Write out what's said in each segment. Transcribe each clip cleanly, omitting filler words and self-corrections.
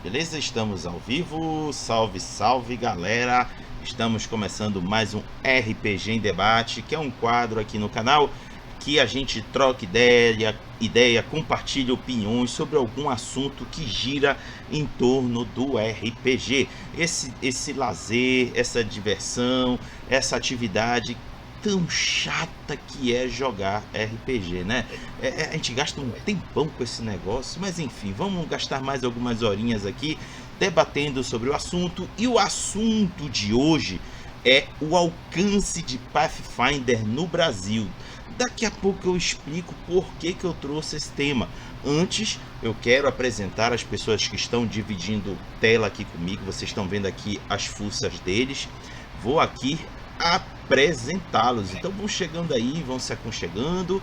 beleza? Estamos ao vivo, salve, salve galera! Estamos começando mais um RPG em Debate, que é um quadro aqui no canal que a gente troca ideia, compartilha opiniões sobre algum assunto que gira em torno do RPG. Esse lazer, essa diversão, essa atividade tão chata que é jogar RPG, né? A gente gasta um tempão com esse negócio, mas enfim, vamos gastar mais algumas horinhas aqui debatendo sobre o assunto. E o assunto de hoje é o alcance de Pathfinder no Brasil. Daqui a pouco eu explico por que eu trouxe esse tema. Antes, eu quero apresentar as pessoas que estão dividindo tela aqui comigo. Vocês estão vendo aqui as fuças deles. Vou aqui apresentá-los. Então vão chegando aí, vão se aconchegando.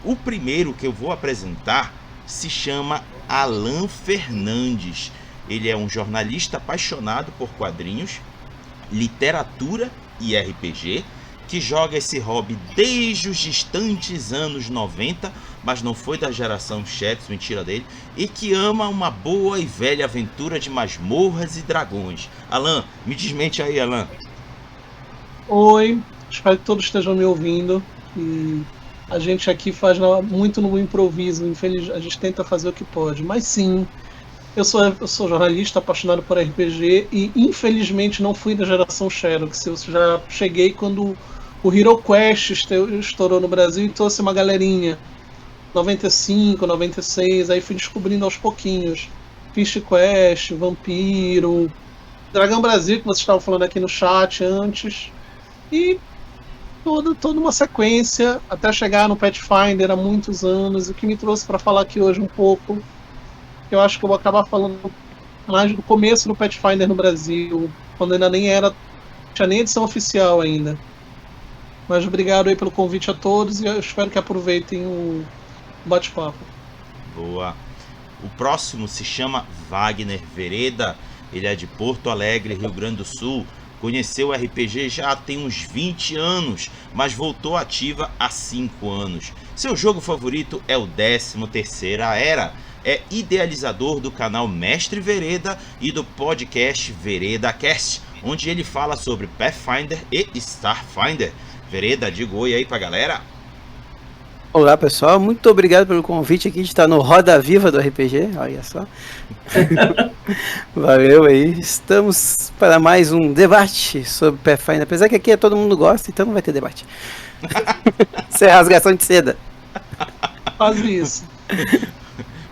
O primeiro que eu vou apresentar se chama Alan Fernandes. Ele é um jornalista apaixonado por quadrinhos, literatura e RPG, que joga esse hobby desde os distantes anos 90, mas não foi da geração Shadows, mentira dele, e que ama uma boa e velha aventura de masmorras e dragões. Alan, me desmente aí, Alan. Oi, espero que todos estejam me ouvindo. E a gente aqui faz muito no improviso, a gente tenta fazer o que pode, mas sim, eu sou jornalista apaixonado por RPG e infelizmente não fui da geração Xerox. Eu já cheguei quando o Hero Quest estourou no Brasil e trouxe uma galerinha. 95, 96, aí fui descobrindo aos pouquinhos. Fist Quest, Vampiro, Dragão Brasil, que vocês estavam falando aqui no chat antes. E toda uma sequência até chegar no Pathfinder há muitos anos. O que me trouxe para falar aqui hoje um pouco, eu acho que eu vou acabar falando mais do começo do Pathfinder no Brasil, quando ainda tinha nem edição oficial ainda. Mas obrigado aí pelo convite a todos e eu espero que aproveitem o bate-papo. Boa. O próximo se chama Wagner Vereda. Ele é de Porto Alegre, Rio Grande do Sul. Conheceu o RPG já tem uns 20 anos, mas voltou ativa há 5 anos. Seu jogo favorito é o 13ª Era. É idealizador do canal Mestre Vereda e do podcast Vereda Cast, onde ele fala sobre Pathfinder e Starfinder. Vereda, diga oi aí pra galera. Olá pessoal, muito obrigado pelo convite aqui de estar no Roda Viva do RPG, olha só. Valeu aí, estamos para mais um debate sobre Pathfinder, apesar que aqui todo mundo gosta, então não vai ter debate. Isso é rasgação de seda. Faz isso.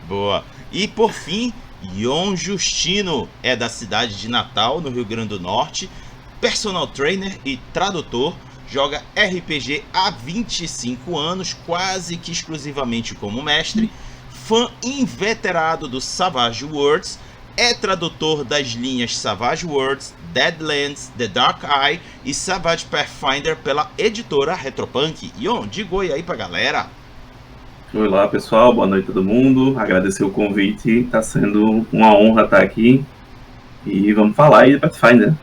Boa. E por fim, Ion Justino é da cidade de Natal, no Rio Grande do Norte, personal trainer e tradutor. Joga RPG há 25 anos, quase que exclusivamente como mestre, fã inveterado do Savage Worlds, é tradutor das linhas Savage Worlds, Deadlands, The Dark Eye e Savage Pathfinder pela editora Retropunk. Ion, diga oi aí pra galera. Olá pessoal, boa noite a todo mundo, agradecer o convite, tá sendo uma honra estar aqui e vamos falar aí de Pathfinder.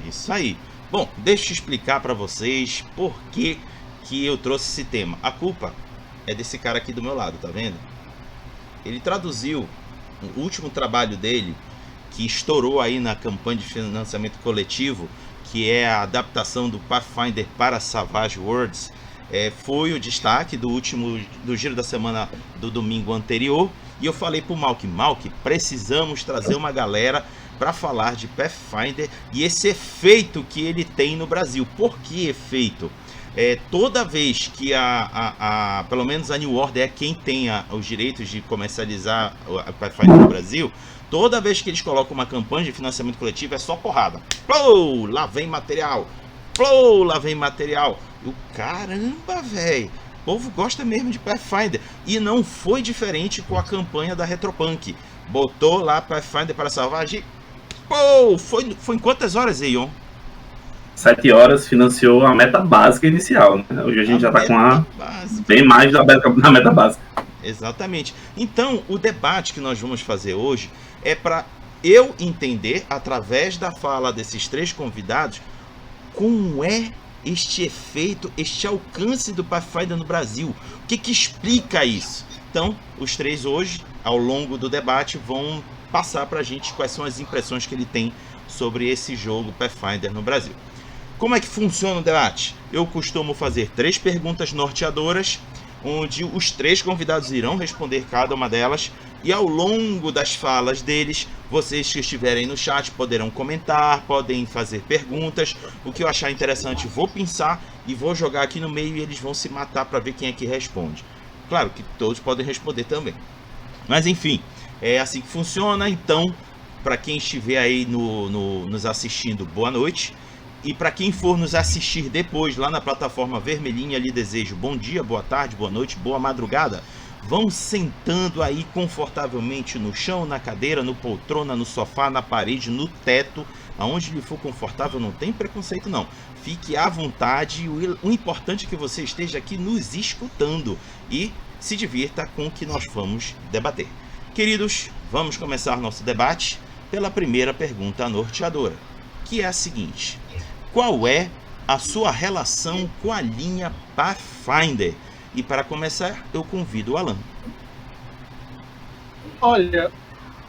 É isso aí. Bom, deixa eu explicar para vocês por que eu trouxe esse tema. A culpa é desse cara aqui do meu lado, tá vendo? Ele traduziu o último trabalho dele, que estourou aí na campanha de financiamento coletivo, que é a adaptação do Pathfinder para Savage Worlds. Foi o destaque do giro da semana do domingo anterior. E eu falei pro Malk, precisamos trazer uma galera para falar de Pathfinder e esse efeito que ele tem no Brasil. Por que efeito? Toda vez que pelo menos a New Order é quem tem os direitos de comercializar a Pathfinder no Brasil, toda vez que eles colocam uma campanha de financiamento coletivo é só porrada. Plou, lá vem material. Plou, lá vem material. Caramba, velho. O povo gosta mesmo de Pathfinder. E não foi diferente com a campanha da Retropunk. Botou lá Pathfinder para Savage. Pô, foi em quantas horas, Ion? 7 horas, financiou a meta básica inicial, né? Hoje a gente já tá com bem mais da meta básica. Exatamente. Então, o debate que nós vamos fazer hoje é para eu entender, através da fala desses 3 convidados, como é este efeito, este alcance do Pathfinder no Brasil. O que explica isso? Então, os 3 hoje, ao longo do debate, vão passar pra gente quais são as impressões que ele tem sobre esse jogo Pathfinder no Brasil. Como é que funciona o debate? Eu costumo fazer 3 perguntas norteadoras, onde os 3 convidados irão responder cada uma delas, e ao longo das falas deles, vocês que estiverem no chat poderão comentar, podem fazer perguntas. O que eu achar interessante vou pensar e vou jogar aqui no meio, e eles vão se matar para ver quem é que responde. Claro que todos podem responder também. Mas enfim, é assim que funciona. Então, para quem estiver aí nos assistindo, boa noite. E para quem for nos assistir depois lá na plataforma vermelhinha, lhe desejo bom dia, boa tarde, boa noite, boa madrugada. Vão sentando aí confortavelmente no chão, na cadeira, no poltrona, no sofá, na parede, no teto, aonde lhe for confortável, não tem preconceito não. Fique à vontade, o importante é que você esteja aqui nos escutando e se divirta com o que nós vamos debater. Queridos, vamos começar nosso debate pela primeira pergunta norteadora, que é a seguinte: qual é a sua relação com a linha Pathfinder? E para começar, eu convido o Alan. Olha,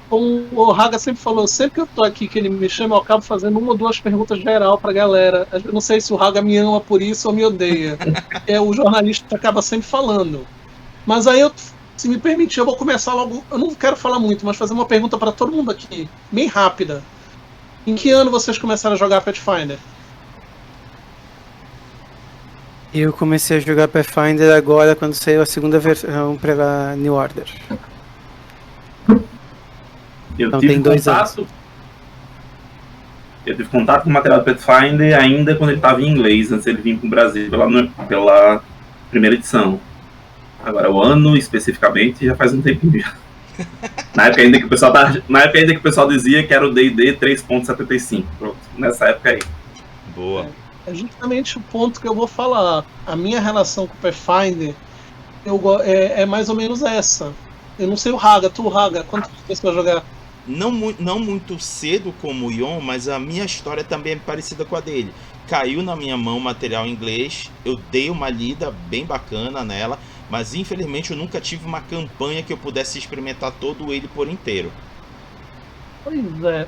como o Raga sempre falou, sempre que eu tô aqui, que ele me chama, eu acabo fazendo 1 ou 2 perguntas geral pra galera. Eu não sei se o Raga me ama por isso ou me odeia. O jornalista acaba sempre falando. Mas aí, se me permitir, eu vou começar logo. Eu não quero falar muito, mas fazer uma pergunta para todo mundo aqui, bem rápida. Em que ano vocês começaram a jogar Pathfinder? Eu comecei a jogar Pathfinder agora, quando saiu a segunda versão para New Order. Eu Então, tive tem 2 contato. Eu tive contato com o material do Pathfinder ainda quando ele estava em inglês, antes de ele vir para o Brasil pela primeira edição. Agora, o ano especificamente já faz um tempinho já. Na época ainda que o pessoal dizia que era o D&D 3.75. Pronto, nessa época aí. Boa. É justamente o ponto que eu vou falar. A minha relação com o Pathfinder é mais ou menos essa. Eu não sei o Raga, quanto você vai jogar? Não muito cedo como o Ion, mas a minha história também é parecida com a dele. Caiu na minha mão material em inglês, eu dei uma lida bem bacana nela, mas infelizmente eu nunca tive uma campanha que eu pudesse experimentar todo ele por inteiro. Pois é.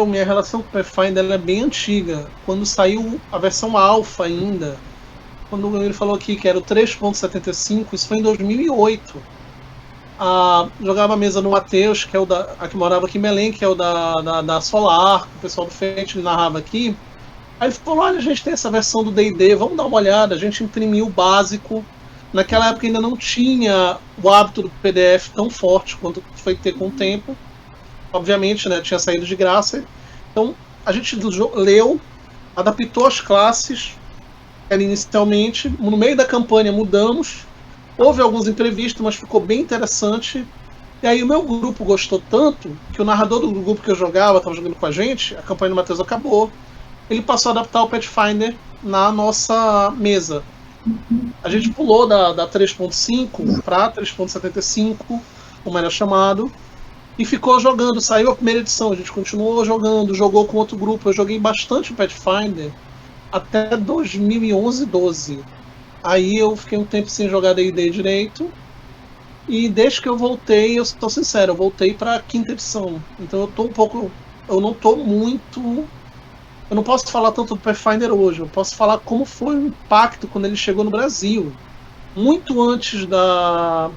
Minha relação com o Pathfinder é bem antiga. Quando saiu a versão alfa ainda, quando ele falou aqui que era o 3.75, isso foi em 2008. Jogava a mesa no Matheus, que é que morava aqui em Belém, que é o da Solar, o pessoal do Fate narrava aqui. Aí ele falou: olha, a gente tem essa versão do D&D, vamos dar uma olhada. A gente imprimiu o básico. Naquela época ainda não tinha o hábito do PDF tão forte quanto foi ter com o tempo. Obviamente, né, tinha saído de graça. Então, a gente leu, adaptou as classes inicialmente. No meio da campanha mudamos. Houve alguns imprevistos, mas ficou bem interessante. E aí o meu grupo gostou tanto que o narrador do grupo que eu jogava, estava jogando com a gente, a campanha do Matheus acabou. Ele passou a adaptar o Pathfinder na nossa mesa. A gente pulou da 3.5 para 3.75, como era chamado. E ficou jogando, saiu a primeira edição, a gente continuou jogando, jogou com outro grupo. Eu joguei bastante o Pathfinder até 2011, 12. Aí eu fiquei um tempo sem jogar D&D direito. E desde que eu voltei, eu estou sincero, eu voltei para a 5ª edição. Então eu não tô muito... Eu não posso falar tanto do Pathfinder hoje, eu posso falar como foi o impacto quando ele chegou no Brasil. Muito antes da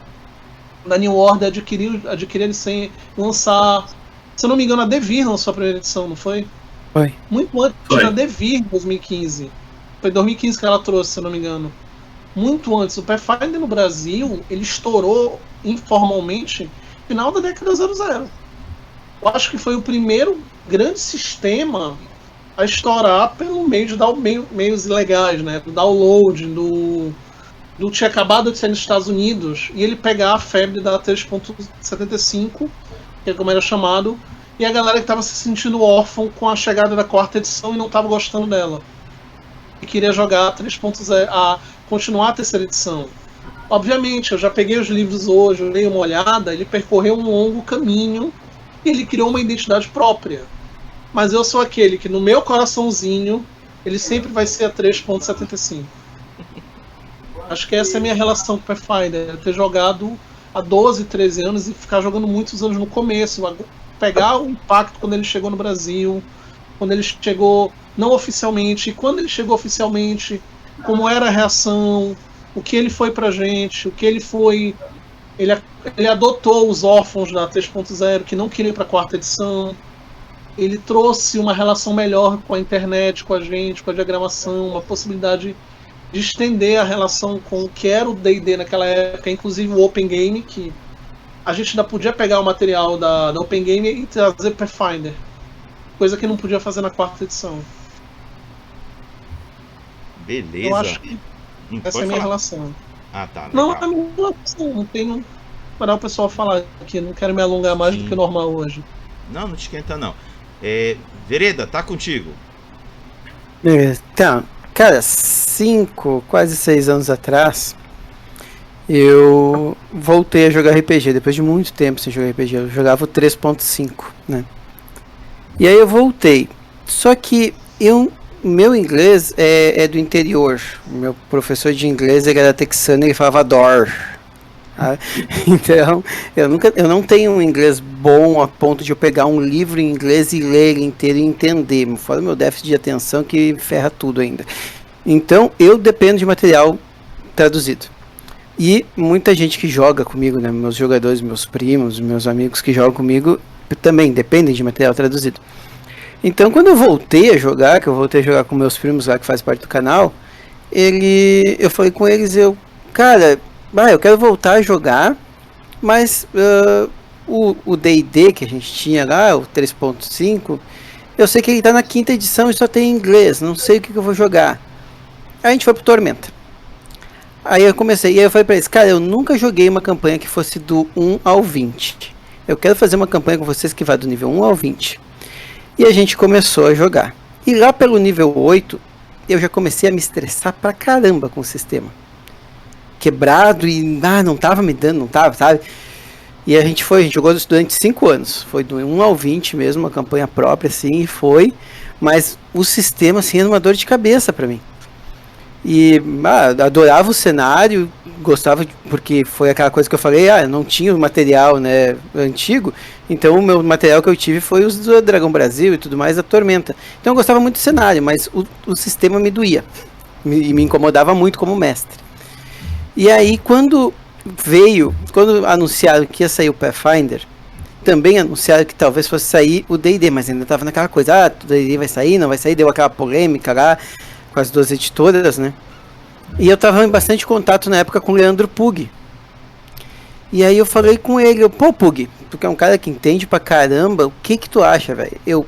New Order adquirir ele sem lançar, se eu não me engano, a Devir lançou a primeira edição, não foi? Foi. Muito antes da Devir, em 2015. Foi 2015 que ela trouxe, se eu não me engano. Muito antes. O Pathfinder no Brasil, ele estourou informalmente no final da década 00. Eu acho que foi o primeiro grande sistema a estourar pelo meio de meios ilegais, né? Do download, do tinha acabado de sair nos Estados Unidos, e ele pegar a febre da 3.75, que é como era chamado, e a galera que estava se sentindo órfão com a chegada da 4ª edição e não estava gostando dela. E queria jogar a 3.0, continuar a 3ª edição. Obviamente, eu já peguei os livros hoje, eu dei uma olhada, ele percorreu um longo caminho, e ele criou uma identidade própria. Mas eu sou aquele que, no meu coraçãozinho, ele sempre vai ser a 3.75. Acho que essa é a minha relação com o Pathfinder, ter jogado há 12, 13 anos e ficar jogando muitos anos no começo. pegar o impacto quando ele chegou no Brasil, quando ele chegou não oficialmente, e quando ele chegou oficialmente, como era a reação, o que ele foi pra gente, o que ele foi. Ele adotou os órfãos da 3.0 que não queriam ir pra 4ª edição. Ele trouxe uma relação melhor com a internet, com a gente, com a diagramação, uma possibilidade de estender a relação com o que era o D&D naquela época, inclusive o Open Game, que a gente ainda podia pegar o material da Open Game e trazer Pathfinder, coisa que não podia fazer na 4ª edição. Beleza. Eu acho que essa é a minha relação. Ah, tá. Não, Legal. a minha relação, não tenho para o pessoal falar aqui, não quero me alongar mais do que o normal hoje. Não te esquenta não. Vereda, tá contigo. Então, cara, 5, quase 6 anos atrás, eu voltei a jogar RPG, depois de muito tempo sem jogar RPG. Eu jogava o 3.5, né? E aí eu voltei. Só que meu inglês é do interior. Meu professor de inglês ele era texano e ele falava door. Então, eu não tenho um inglês bom a ponto de eu pegar um livro em inglês e ler ele inteiro e entender. Fora o meu déficit de atenção que ferra tudo ainda. Então, eu dependo de material traduzido. E muita gente que joga comigo, né, meus jogadores, meus primos, meus amigos que jogam comigo, também dependem de material traduzido. Então, quando eu voltei a jogar, com meus primos lá que fazem parte do canal, eu falei com eles, cara, eu quero voltar a jogar, mas o D&D que a gente tinha lá, o 3.5, eu sei que ele tá na 5ª edição e só tem inglês, não sei o que eu vou jogar. Aí a gente foi pro Tormenta. Aí eu falei pra eles, cara, eu nunca joguei uma campanha que fosse do 1 ao 20. Eu quero fazer uma campanha com vocês que vá do nível 1 ao 20. E a gente começou a jogar. E lá pelo nível 8, eu já comecei a me estressar pra caramba com o sistema. Quebrado e não tava me dando, não tava, sabe? E a gente jogou durante 5 anos. Foi do 1 ao 20 mesmo, uma campanha própria, assim, e foi. Mas o sistema, assim, era uma dor de cabeça pra mim. E adorava o cenário, gostava, porque foi aquela coisa que eu falei, eu não tinha o material, né, antigo, então o meu material que eu tive foi os do Dragão Brasil e tudo mais, da Tormenta. Então eu gostava muito do cenário, mas o sistema me doía, me incomodava muito como mestre. E aí quando anunciaram que ia sair o Pathfinder, também anunciaram que talvez fosse sair o D&D, mas ainda estava naquela coisa, o D&D vai sair, não vai sair, deu aquela polêmica lá, com as 2 editoras, né? E eu tava em bastante contato na época com o Leandro Pug. E aí eu falei com ele, pô, Pug, tu que é um cara que entende pra caramba, o que tu acha, velho?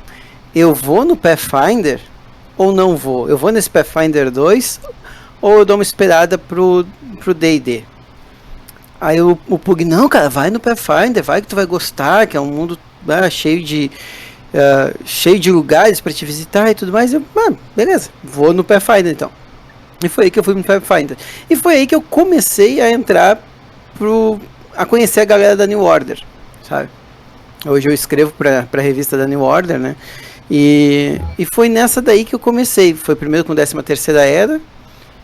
Eu vou no Pathfinder ou não vou? Eu vou nesse Pathfinder 2 ou eu dou uma esperada pro D&D? Aí o Pug, não, cara, vai no Pathfinder, vai que tu vai gostar, que é um mundo cheio de lugares para te visitar e tudo mais. Beleza, vou no Pathfinder então. E foi aí que eu fui no Pathfinder. E foi aí que eu comecei a entrar a conhecer a galera da New Order, sabe? Hoje eu escrevo para a revista da New Order, né? E foi nessa daí que eu comecei. Foi primeiro com 13ª Era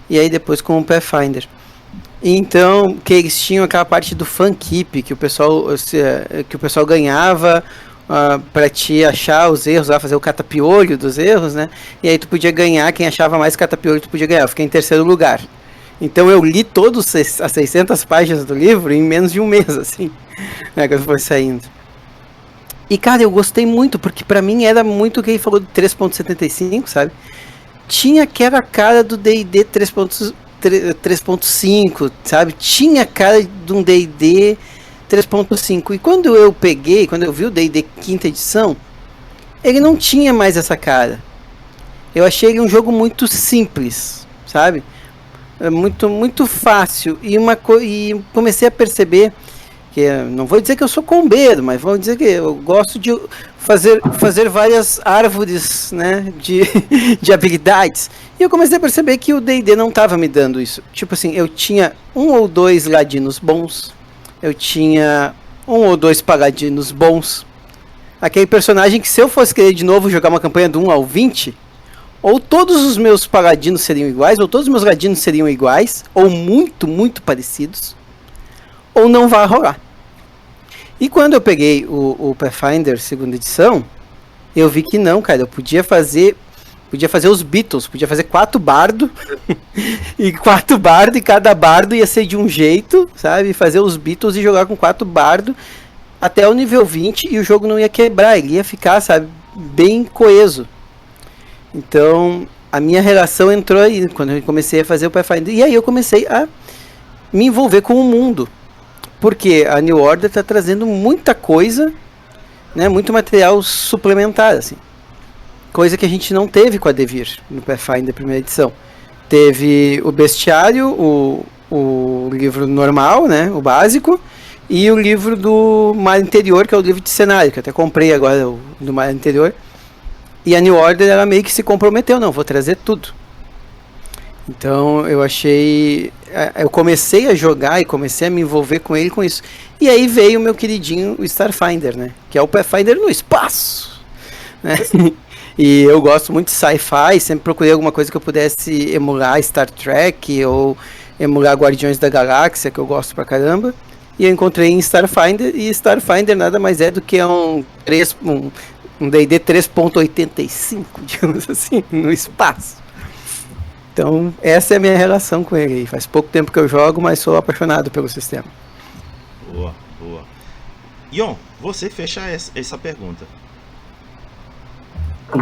e aí depois com o Pathfinder. Então, que eles tinham aquela parte do fan keep que o pessoal ganhava para te achar os erros lá, fazer o catapiolho dos erros, né? E aí tu podia ganhar, quem achava mais catapiolho tu podia ganhar. Eu fiquei em 3º lugar. Então eu li todas as 600 páginas do livro em menos de um mês, assim, né, quando foi saindo. E cara, eu gostei muito, porque pra mim era muito o que ele falou do 3.75, sabe? Tinha aquela cara do D&D 3.5, sabe? Tinha cara de um D&D 3.5. E quando eu vi o D&D 5ª edição, ele não tinha mais essa cara. Eu achei ele um jogo muito simples, sabe? Muito, muito fácil. E comecei a perceber que, não vou dizer que eu sou combeiro, mas vou dizer que eu gosto de fazer várias árvores, né, de habilidades. E eu comecei a perceber que o D&D não estava me dando isso. Tipo assim, eu tinha 1 ou 2 ladinos bons, eu tinha 1 ou 2 paladinos bons. Aquele personagem que, se eu fosse querer de novo jogar uma campanha do 1 ao 20, ou todos os meus paladinos seriam iguais, ou todos os meus ladinos seriam iguais, ou muito, muito parecidos, ou não vai rolar. E quando eu peguei o Pathfinder segunda edição, eu vi que não, cara, eu podia fazer os Beatles, podia fazer 4 bardos, e 4 bardos, e cada bardo ia ser de um jeito, sabe? Fazer os Beatles e jogar com 4 bardos até o nível 20 e o jogo não ia quebrar, ele ia ficar, sabe, bem coeso. Então, a minha relação entrou aí, quando eu comecei a fazer o Pathfinder, e aí eu comecei a me envolver com o mundo, porque a New Order está trazendo muita coisa, né, muito material suplementar, assim. Coisa que a gente não teve com a Devir no Pathfinder primeira edição. Teve o bestiário, o livro normal, né, o básico, e o livro do Mar Interior, que é o livro de cenário, que eu até comprei agora, o do Mar Interior. E a New Order, ela meio que se comprometeu, não, vou trazer tudo. Então eu eu comecei a jogar e comecei a me envolver com ele com isso. E aí veio o meu queridinho, o Starfinder, né, que é o Pathfinder no espaço, né? E eu gosto muito de sci-fi, sempre procurei alguma coisa que eu pudesse emular Star Trek ou emular Guardiões da Galáxia, que eu gosto pra caramba. E eu encontrei em Starfinder, e Starfinder nada mais é do que um D&D 3.85, digamos assim, no espaço. Então, essa é a minha relação com ele. Faz pouco tempo que eu jogo, mas sou apaixonado pelo sistema. Boa, boa. Ion, você fecha essa pergunta.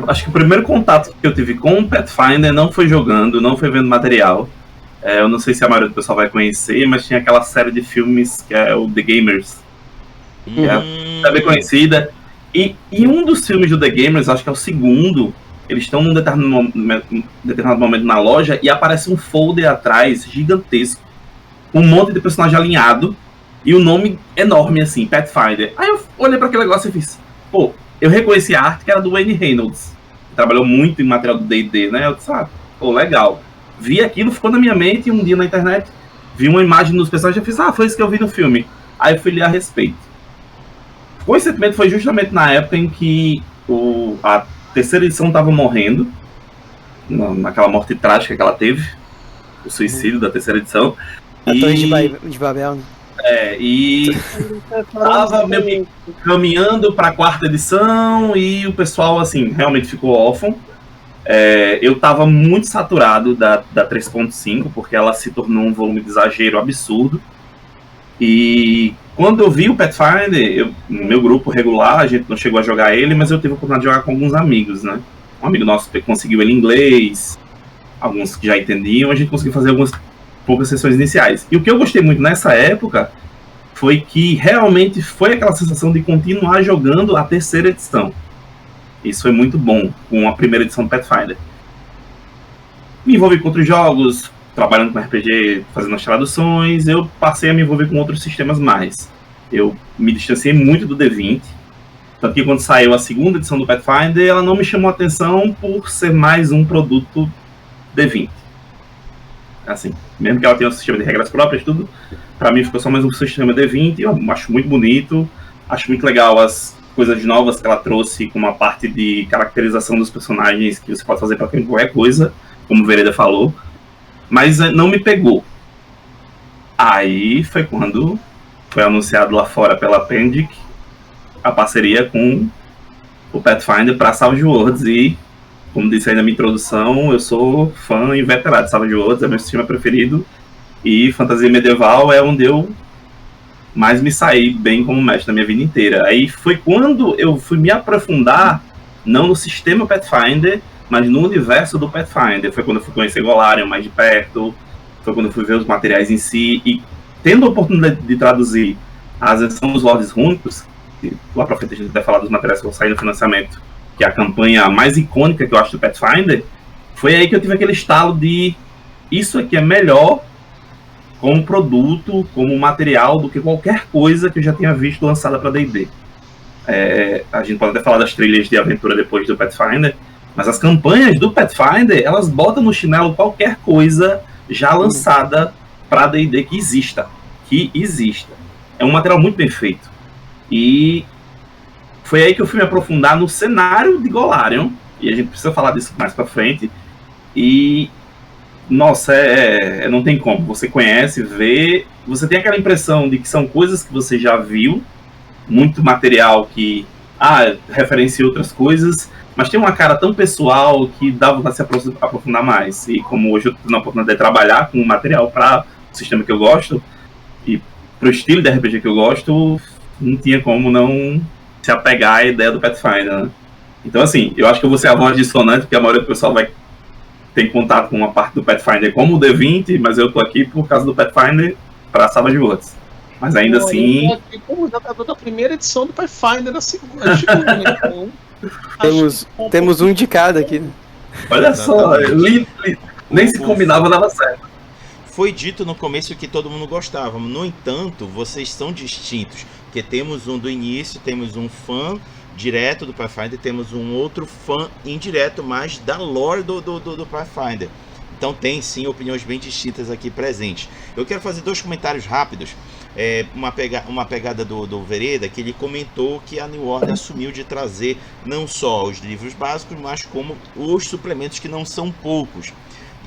Acho que o primeiro contato que eu tive com o Pathfinder não foi jogando, não foi vendo material. Eu não sei se a maioria do pessoal vai conhecer, mas tinha aquela série de filmes que é o The Gamers. Que é bem conhecida. E um dos filmes do The Gamers, acho que é o segundo, eles estão num determinado momento na loja e aparece um folder atrás, gigantesco, um monte de personagem alinhado e o nome enorme assim, Pathfinder. Aí eu olhei para aquele negócio e fiz, pô, eu reconheci a arte que era do Wayne Reynolds, que trabalhou muito em material do D&D, né? Eu disse, pô, legal. Vi aquilo, ficou na minha mente, e um dia na internet, vi uma imagem dos personagens e fiz, foi isso que eu vi no filme. Aí eu fui ler a respeito. Coincidentemente, foi justamente na época em que a terceira edição estava morrendo, naquela morte trágica que ela teve, o suicídio da terceira edição. A Torre de Babel, né? E tava meio que caminhando para a quarta edição e o pessoal, assim, realmente ficou órfão. Eu tava muito saturado da 3.5, porque ela se tornou um volume de exagero absurdo. E quando eu vi o Pathfinder, no meu grupo regular, a gente não chegou a jogar ele, mas eu tive a oportunidade de jogar com alguns amigos, né? Um amigo nosso conseguiu ele em inglês, alguns que já entendiam, a gente conseguiu fazer algumas poucas sessões iniciais. E o que eu gostei muito nessa época foi que realmente foi aquela sensação de continuar jogando a terceira edição. Isso foi muito bom com a primeira edição do Pathfinder. Me envolvi com outros jogos, trabalhando com RPG, fazendo as traduções, eu passei a me envolver com outros sistemas mais. Eu me distanciei muito do D20, tanto que quando saiu a segunda edição do Pathfinder, ela não me chamou a atenção por ser mais um produto D20. Assim, mesmo que ela tenha um sistema de regras próprias, tudo, pra mim ficou só mais um sistema D20, eu acho muito bonito, acho muito legal as coisas novas que ela trouxe, como a parte de caracterização dos personagens, que você pode fazer pra qualquer coisa, como o Vereda falou, mas não me pegou. Aí foi quando foi anunciado lá fora pela Pendic a parceria com o Pathfinder para Savage Worlds, e como disse aí na minha introdução, eu sou fã inveterado de Savage Worlds, é meu sistema preferido, e fantasia medieval é onde eu mais me saí bem como mestre na minha vida inteira. Aí foi quando eu fui me aprofundar, não no sistema Pathfinder, mas no universo do Pathfinder. Foi quando eu fui conhecer Golarion mais de perto, foi quando eu fui ver os materiais em si, e tendo a oportunidade de traduzir a Ascensão dos Lordes Rúnicos, que lá pra frente a gente vai falar dos materiais que vão sair no financiamento, que é a campanha mais icônica que eu acho do Pathfinder, foi aí que eu tive aquele estalo de isso aqui é melhor como produto, como material, do que qualquer coisa que eu já tinha visto lançada para D&D. A gente pode até falar das trilhas de aventura depois do Pathfinder, mas as campanhas do Pathfinder, elas botam no chinelo qualquer coisa já lançada para D&D que exista. É um material muito bem feito. E foi aí que eu fui me aprofundar no cenário de Golarion, e a gente precisa falar disso mais pra frente, e nossa, não tem como, você conhece, vê, você tem aquela impressão de que são coisas que você já viu, muito material que referencia outras coisas, mas tem uma cara tão pessoal que dá vontade de se aprofundar mais. E como hoje eu tenho a oportunidade de trabalhar com material para o sistema que eu gosto e para o estilo de RPG que eu gosto, não tinha como não se apegar à ideia do Pathfinder, né? Então, assim, eu acho que eu vou ser a voz dissonante, porque a maioria do pessoal vai ter contato com uma parte do Pathfinder como o D20, mas eu tô aqui por causa do Pathfinder para Savage Worlds. Mas ainda assim... Eu tô aqui como jogador da primeira edição do Pathfinder, a segunda, né? Então, Temos um de cada aqui, né? Olha só, nem se combinava, dava certo. Foi dito no começo que todo mundo gostava, no entanto, vocês são distintos, porque temos um do início, temos um fã direto do Pathfinder, temos um outro fã indireto, mas da lore do Pathfinder. Então tem sim opiniões bem distintas aqui presentes. Eu quero fazer 2 comentários rápidos. Uma pegada do Vereda, que ele comentou que a New Order assumiu de trazer não só os livros básicos, mas como os suplementos, que não são poucos.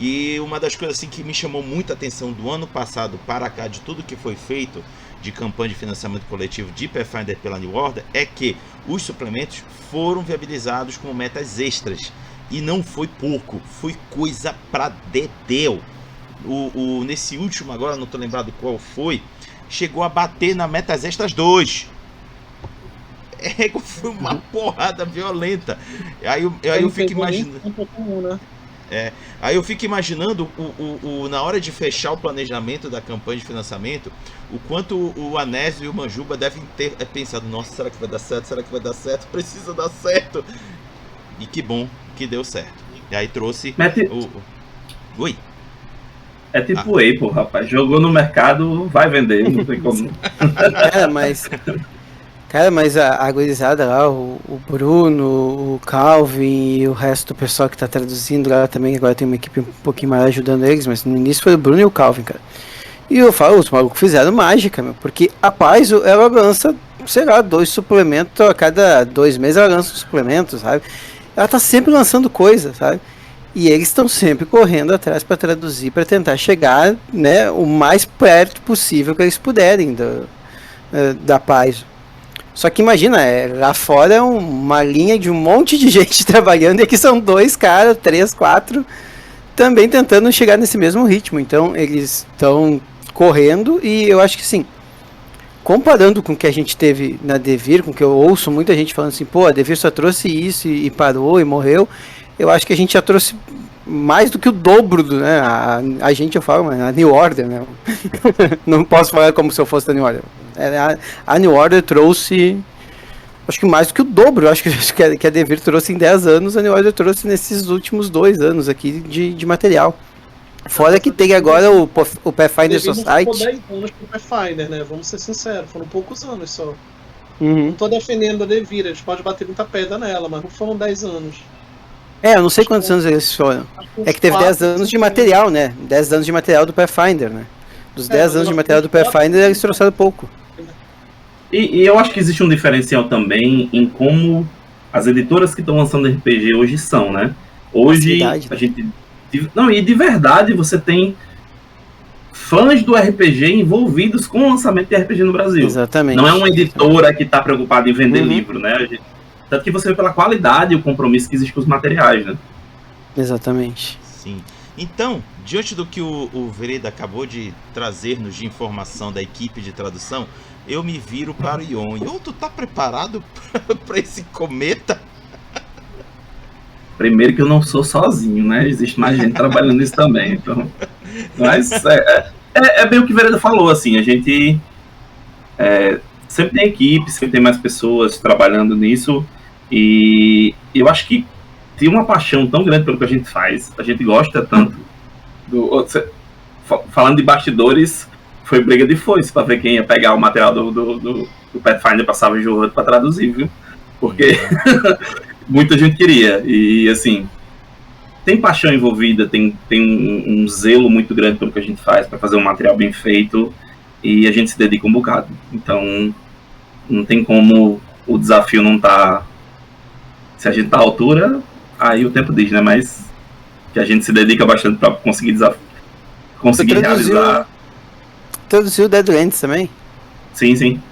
E uma das coisas assim que me chamou muita atenção do ano passado para cá, de tudo que foi feito de campanha de financiamento coletivo de Pathfinder pela New Order, é que os suplementos foram viabilizados como metas extras. E não foi pouco, foi coisa pra dedéu. Nesse último agora, não tô lembrado qual foi, chegou a bater na metas extras 2. Foi uma porrada violenta. Aí eu fico imaginando... Aí eu fico imaginando na hora de fechar o planejamento da campanha de financiamento, o quanto o Anésio e o Manjuba devem ter pensado: nossa, será que vai dar certo? Será que vai dar certo? Precisa dar certo. E que bom que deu certo. E aí trouxe Oi. É tipo Whey, pô, rapaz. Jogou no mercado, vai vender, não tem como. Cara, mas a gurizada lá, o Bruno, o Calvin e o resto do pessoal que tá traduzindo lá também, agora tem uma equipe um pouquinho mais ajudando eles, mas no início foi o Bruno e o Calvin, cara. E eu falo, os malucos fizeram mágica, meu, porque a Paizo, ela lança, sei lá, 2 suplementos, a cada 2 meses ela lança um suplemento, sabe? Ela tá sempre lançando coisa, sabe? E eles estão sempre correndo atrás para traduzir, para tentar chegar, né, o mais perto possível que eles puderem da Paizo. Só que imagina, lá fora é uma linha de um monte de gente trabalhando, e aqui são 2 caras, 3, 4, também tentando chegar nesse mesmo ritmo. Então eles estão correndo, e eu acho que sim, comparando com o que a gente teve na Devir, com o que eu ouço muita gente falando assim, pô, a Devir só trouxe isso e parou e morreu, eu acho que a gente já trouxe mais do que o dobro, né? A gente, eu falo, mas a New Order, né? Não posso falar como se eu fosse da New Order. A New Order trouxe, acho que mais do que o dobro. Acho que a Devir trouxe em 10 anos, a New Order trouxe nesses últimos 2 anos aqui de material. Fora que tem agora o Pathfinder Society. Não 10 anos pro Pathfinder, né? Vamos ser sinceros, foram poucos anos só. Uhum. Não tô defendendo a Devir, a gente pode bater muita pedra nela, mas não foram 10 anos. Eu não sei quantos anos eles foram. É que teve 10 anos de material, né? 10 anos de material do Pathfinder, né? Dos 10 anos de material do Pathfinder, eles trouxeram pouco. E eu acho que existe um diferencial também em como as editoras que estão lançando RPG hoje são, né? Hoje a gente... Não, e de verdade você tem fãs do RPG envolvidos com o lançamento de RPG no Brasil. Exatamente. Não é uma editora que está preocupada em vender livro, né? Tanto que você vê pela qualidade e o compromisso que existe com os materiais, né? Exatamente. Sim. Então, diante do que o Vereda acabou de trazer-nos de informação da equipe de tradução, eu me viro para o Ion. Ion, tu tá preparado para esse cometa? Primeiro que eu não sou sozinho, né? Existe mais gente trabalhando nisso também. Então... Mas é bem o que o Vereda falou, assim, a gente sempre tem equipe, sempre tem mais pessoas trabalhando nisso, e eu acho que tem uma paixão tão grande pelo que a gente faz, a gente gosta tanto falando de bastidores, foi briga de foice para ver quem ia pegar o material do Pathfinder para Savage Worlds para traduzir, viu? Porque muita gente queria, e assim, tem paixão envolvida, tem um zelo muito grande pelo que a gente faz para fazer um material bem feito, e a gente se dedica um bocado. Então não tem como o desafio não tá... Se a gente tá à altura, aí o tempo diz, né? Mas que a gente se dedica bastante para conseguir realizar. Traduziu Deadlands também? Sim.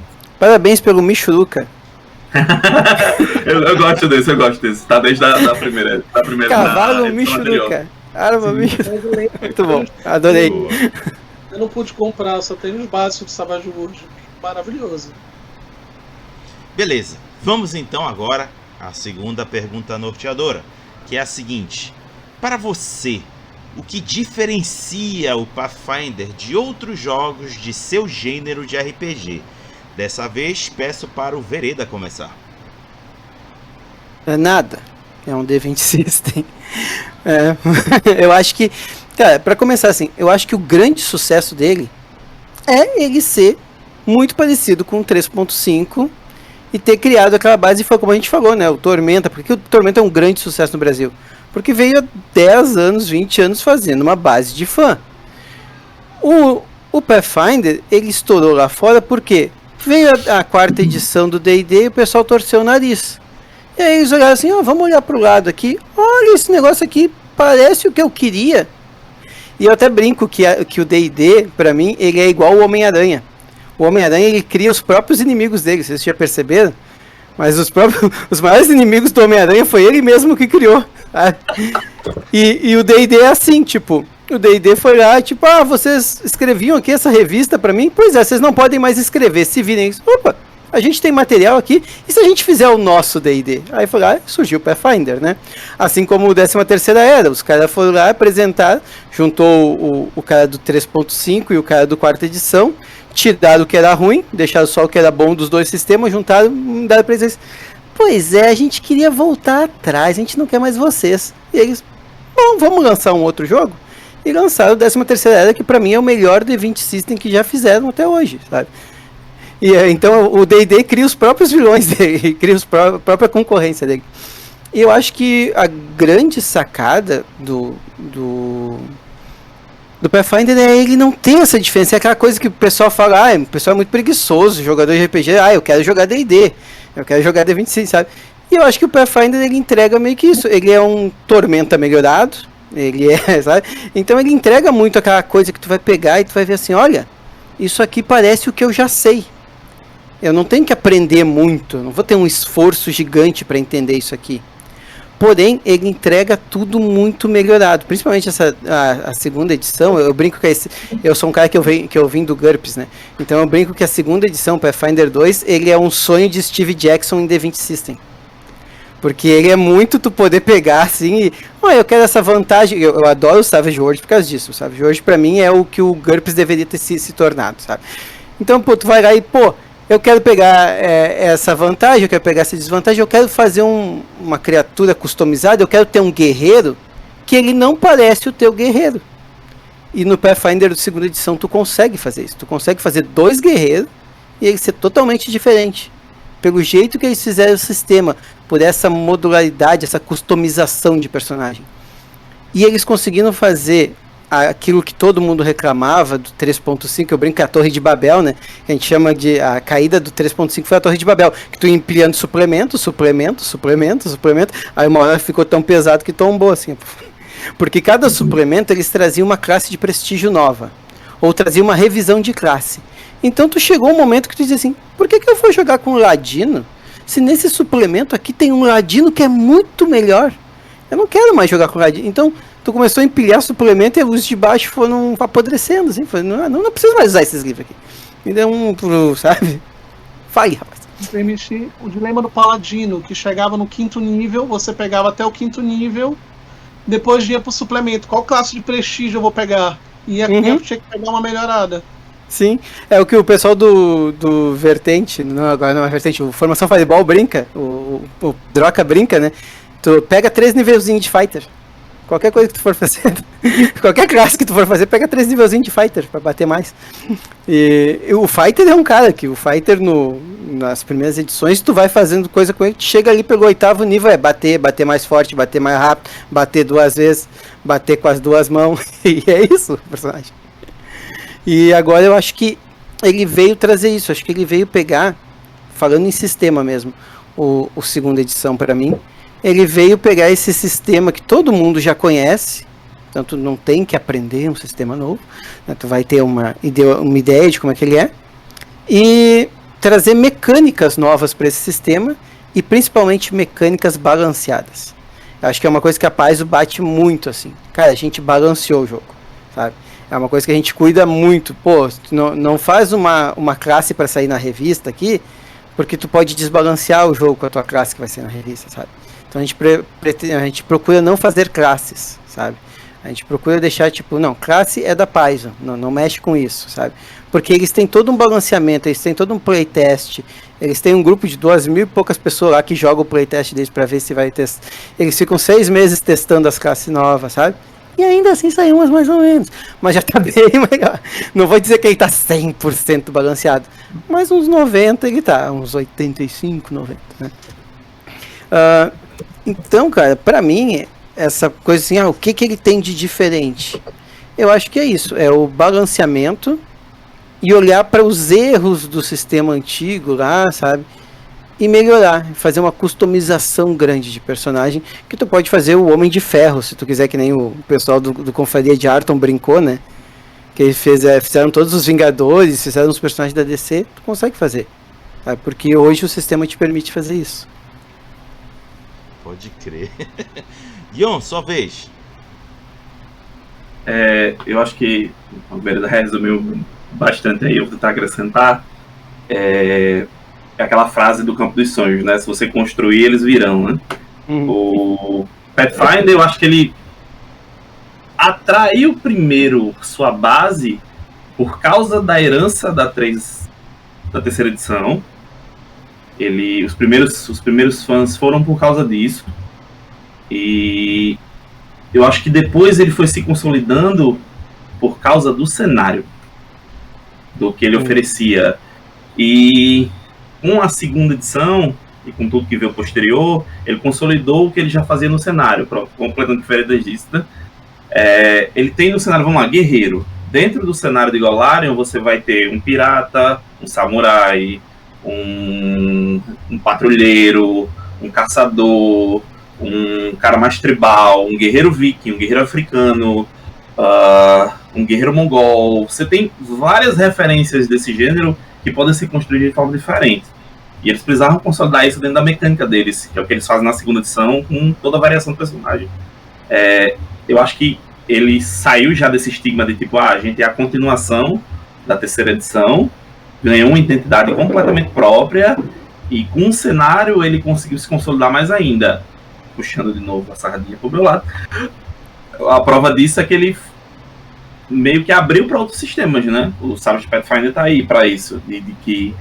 Parabéns pelo Michuruca. eu gosto desse. Tá desde a primeira. Cavalo Michuruca. Arma Michuruca. Muito bom, adorei. Boa. Eu não pude comprar, só tenho os básicos de Savage World. Maravilhoso. Beleza, vamos então agora à segunda pergunta norteadora, que é a seguinte: para você, o que diferencia o Pathfinder de outros jogos de seu gênero de RPG? Dessa vez, peço para o Vereda começar. É nada. É um D20 System. Eu acho que, cara, pra começar assim, eu acho que o grande sucesso dele é ele ser muito parecido com o 3.5 e ter criado aquela base, foi como a gente falou, né? O Tormenta, porque o Tormenta é um grande sucesso no Brasil. Porque veio há 10 anos, 20 anos fazendo uma base de fã. O Pathfinder, ele estourou lá fora porque veio a quarta edição do D&D e o pessoal torceu o nariz. E aí eles olharam assim, vamos olhar pro lado aqui, olha esse negócio aqui, parece o que eu queria. E eu até brinco que o D&D, pra mim, ele é igual o Homem-Aranha. O Homem-Aranha, ele cria os próprios inimigos dele, vocês já perceberam? Mas os maiores inimigos do Homem-Aranha foi ele mesmo que criou. Tá? E o D&D é assim, tipo, o D&D foi lá, tipo, vocês escreviam aqui essa revista pra mim? Pois é, vocês não podem mais escrever, se virem isso. Opa, a gente tem material aqui, e se a gente fizer o nosso D&D? Aí foi lá, surgiu o Pathfinder, né? Assim como o 13ª Era, os caras foram lá apresentar, juntou o cara do 3.5 e o cara do quarta edição, tiraram o que era ruim, deixaram só o que era bom dos dois sistemas, juntaram, daram pra eles. Pois é, a gente queria voltar atrás, a gente não quer mais vocês. E eles, bom, vamos lançar um outro jogo? E lançaram o 13ª Era, que pra mim é o melhor D20 System que já fizeram até hoje, sabe? E então o D&D cria os próprios vilões dele, cria a própria concorrência dele. E eu acho que a grande sacada do Pathfinder é ele não ter essa diferença. É aquela coisa que o pessoal fala, o pessoal é muito preguiçoso, jogador de RPG, eu quero jogar D&D, eu quero jogar D26, sabe? E eu acho que o Pathfinder, ele entrega meio que isso. Ele é um Tormenta melhorado, ele é, sabe? Então ele entrega muito aquela coisa que tu vai pegar e tu vai ver assim, olha, isso aqui parece o que eu já sei. Eu não tenho que aprender muito, não vou ter um esforço gigante para entender isso aqui. Porém, ele entrega tudo muito melhorado. Principalmente a segunda edição, eu brinco que eu sou um cara que eu vim do GURPS, né? Então eu brinco que a segunda edição, Pathfinder 2, ele é um sonho de Steve Jackson em D20 System. Porque ele é muito tu poder pegar assim e... eu quero essa vantagem. Eu adoro o Savage World por causa disso. O Savage World pra mim é o que o GURPS deveria ter se tornado, sabe? Então, tu vai lá e, eu quero pegar essa vantagem, eu quero pegar essa desvantagem, eu quero fazer uma criatura customizada, eu quero ter um guerreiro que ele não parece o teu guerreiro. E no Pathfinder da segunda edição tu consegue fazer isso. Tu consegue fazer 2 guerreiros e ele ser totalmente diferente. Pelo jeito que eles fizeram o sistema, por essa modularidade, essa customização de personagem. E eles conseguiram fazer aquilo que todo mundo reclamava do 3.5, eu brinco que é a Torre de Babel, né? A gente chama de a caída do 3.5 foi a Torre de Babel, que tu ia ampliando suplemento, aí uma hora ficou tão pesado que tombou, assim. Porque cada suplemento, eles traziam uma classe de prestígio nova, ou trazia uma revisão de classe. Então tu chegou um momento que tu dizia assim, por que eu vou jogar com um ladino, se nesse suplemento aqui tem um ladino que é muito melhor? Eu não quero mais jogar com ladino. Então tu começou a empilhar suplemento e os de baixo foram apodrecendo, assim. Não preciso mais usar esses livros aqui. Me deu sabe? Fale, rapaz. Permitir o dilema do paladino, que chegava no 5º nível, você pegava até o 5º nível, depois ia pro suplemento. Qual classe de prestígio eu vou pegar? E eu tinha que pegar uma melhorada. Sim, é o que o pessoal do Vertente, agora não é Vertente, o Formação Fireball brinca, o Droca brinca, né? Tu pega 3 nivelzinhos de Fighter. Qualquer coisa que tu for fazer, qualquer classe que tu for fazer, pega 3 nivelzinhos de Fighter pra bater mais. E o Fighter é um cara que o Fighter nas primeiras edições tu vai fazendo coisa com ele, tu chega ali pelo 8º nível, bater mais forte, bater mais rápido, bater 2 vezes, bater com as 2 mãos, e é isso o personagem. E agora eu acho que ele veio trazer isso, acho que ele veio pegar, falando em sistema mesmo, o segunda edição pra mim, ele veio pegar esse sistema que todo mundo já conhece, então tu não tem que aprender um sistema novo, né? Tu vai ter uma ideia de como é que ele é, e trazer mecânicas novas para esse sistema e principalmente mecânicas balanceadas. Eu acho que é uma coisa que a Paizo bate muito, assim. Cara, a gente balanceou o jogo, sabe? É uma coisa que a gente cuida muito. Pô, não faz uma classe para sair na revista aqui, porque tu pode desbalancear o jogo com a tua classe que vai sair na revista, sabe? Então a gente procura não fazer classes, sabe? A gente procura deixar tipo, não, classe é da Paizo, não mexe com isso, sabe? Porque eles têm todo um balanceamento, eles têm todo um playtest, eles têm um grupo de 2.000 e poucas pessoas lá que jogam o playtest deles para ver se vai testar. Eles ficam 6 meses testando as classes novas, sabe? E ainda assim saiu umas mais ou menos. Mas já tá bem legal. Não vou dizer que ele tá 100% balanceado, mas uns 90 ele tá, uns 85, 90, né? Então, cara, pra mim, essa coisa assim, o que ele tem de diferente? Eu acho que é isso, é o balanceamento e olhar para os erros do sistema antigo lá, sabe? E melhorar, fazer uma customização grande de personagem, que tu pode fazer o Homem de Ferro, se tu quiser, que nem o pessoal do Confraria de Arton brincou, né? Que eles fizeram todos os Vingadores, fizeram os personagens da DC, tu consegue fazer, sabe? Porque hoje o sistema te permite fazer isso. Pode crer. Guion, sua vez. Eu acho que o Vereda resumiu bastante aí, eu vou tentar acrescentar. É aquela frase do Campo dos Sonhos, né? Se você construir, eles virão, né? O Pathfinder, eu acho que ele atraiu primeiro sua base por causa da herança da terceira edição. Os primeiros fãs foram por causa disso. E eu acho que depois ele foi se consolidando por causa do cenário, do que ele oferecia. E com a segunda edição, e com tudo que veio posterior, ele consolidou o que ele já fazia no cenário. Completando diferente disso, né? Ele tem no cenário, vamos lá, guerreiro. Dentro do cenário de Golarion, você vai ter um pirata, um samurai, um patrulheiro, um caçador, um cara mais tribal, um guerreiro viking, um guerreiro africano, um guerreiro mongol. Você tem várias referências desse gênero que podem ser construídas de forma diferente. E eles precisavam consolidar isso dentro da mecânica deles, que é o que eles fazem na segunda edição, com toda a variação do personagem. Eu acho que ele saiu já desse estigma de tipo, a gente é a continuação da terceira edição, ganhou uma identidade completamente própria, e com o cenário ele conseguiu se consolidar mais ainda. Puxando de novo a sardinha pro meu lado. A prova disso é que ele meio que abriu para outros sistemas, né? O Savage Pathfinder tá aí para isso, de que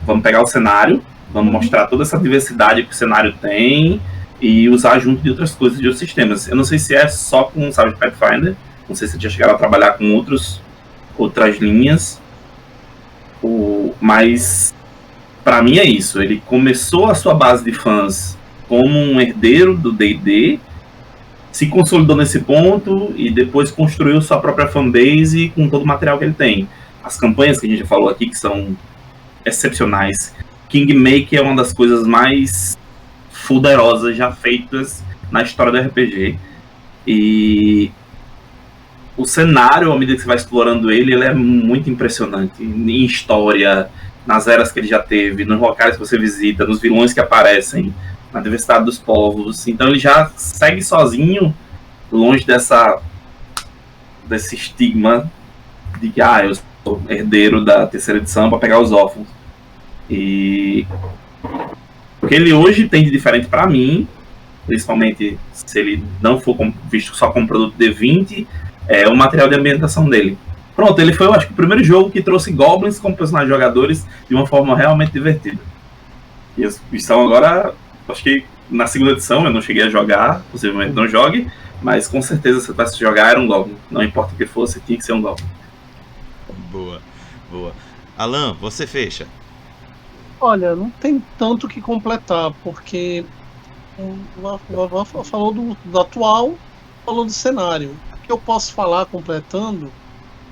vamos pegar o cenário, vamos mostrar toda essa diversidade que o cenário tem e usar junto de outras coisas de outros sistemas. Eu não sei se é só com o Savage Pathfinder, não sei se já chegaram a trabalhar com outras linhas, mas para mim é isso. Ele começou a sua base de fãs como um herdeiro do D&D, se consolidou nesse ponto e depois construiu sua própria fanbase com todo o material que ele tem. As campanhas que a gente já falou aqui, que são excepcionais. Kingmaker é uma das coisas mais poderosas já feitas na história do RPG. E o cenário, à medida que você vai explorando ele é muito impressionante. Em história, nas eras que ele já teve, nos locais que você visita, nos vilões que aparecem, na diversidade dos povos. Então ele já segue sozinho, longe desse estigma de que eu sou herdeiro da terceira edição para pegar os órfãos. E o que ele hoje tem de diferente para mim, principalmente se ele não for visto só como produto D20, é o material de ambientação dele. Pronto, ele foi, eu acho que o primeiro jogo que trouxe goblins como personagens jogadores de uma forma realmente divertida. E eles estão agora, acho que na segunda edição eu não cheguei a jogar, possivelmente não jogue, mas com certeza se eu tivesse jogar era um goblin. Não importa o que fosse, tinha que ser um goblin. Boa, boa. Alan, você fecha. Olha, não tem tanto que completar, porque o Vavan falou do atual, falou do cenário. O que eu posso falar completando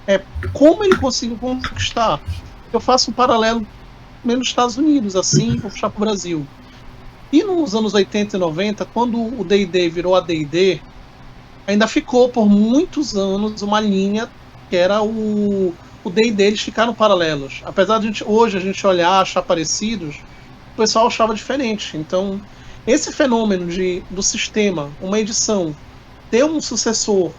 é como ele conseguiu conquistar. Eu faço um paralelo nos Estados Unidos, assim, vou puxar para o Brasil. E nos anos 80 e 90, quando o D&D virou AD&D, ainda ficou por muitos anos uma linha que era o o D&D, eles ficaram paralelos. Apesar de hoje a gente olhar, achar parecidos, o pessoal achava diferente. Então, esse fenômeno do sistema, uma edição, ter um sucessor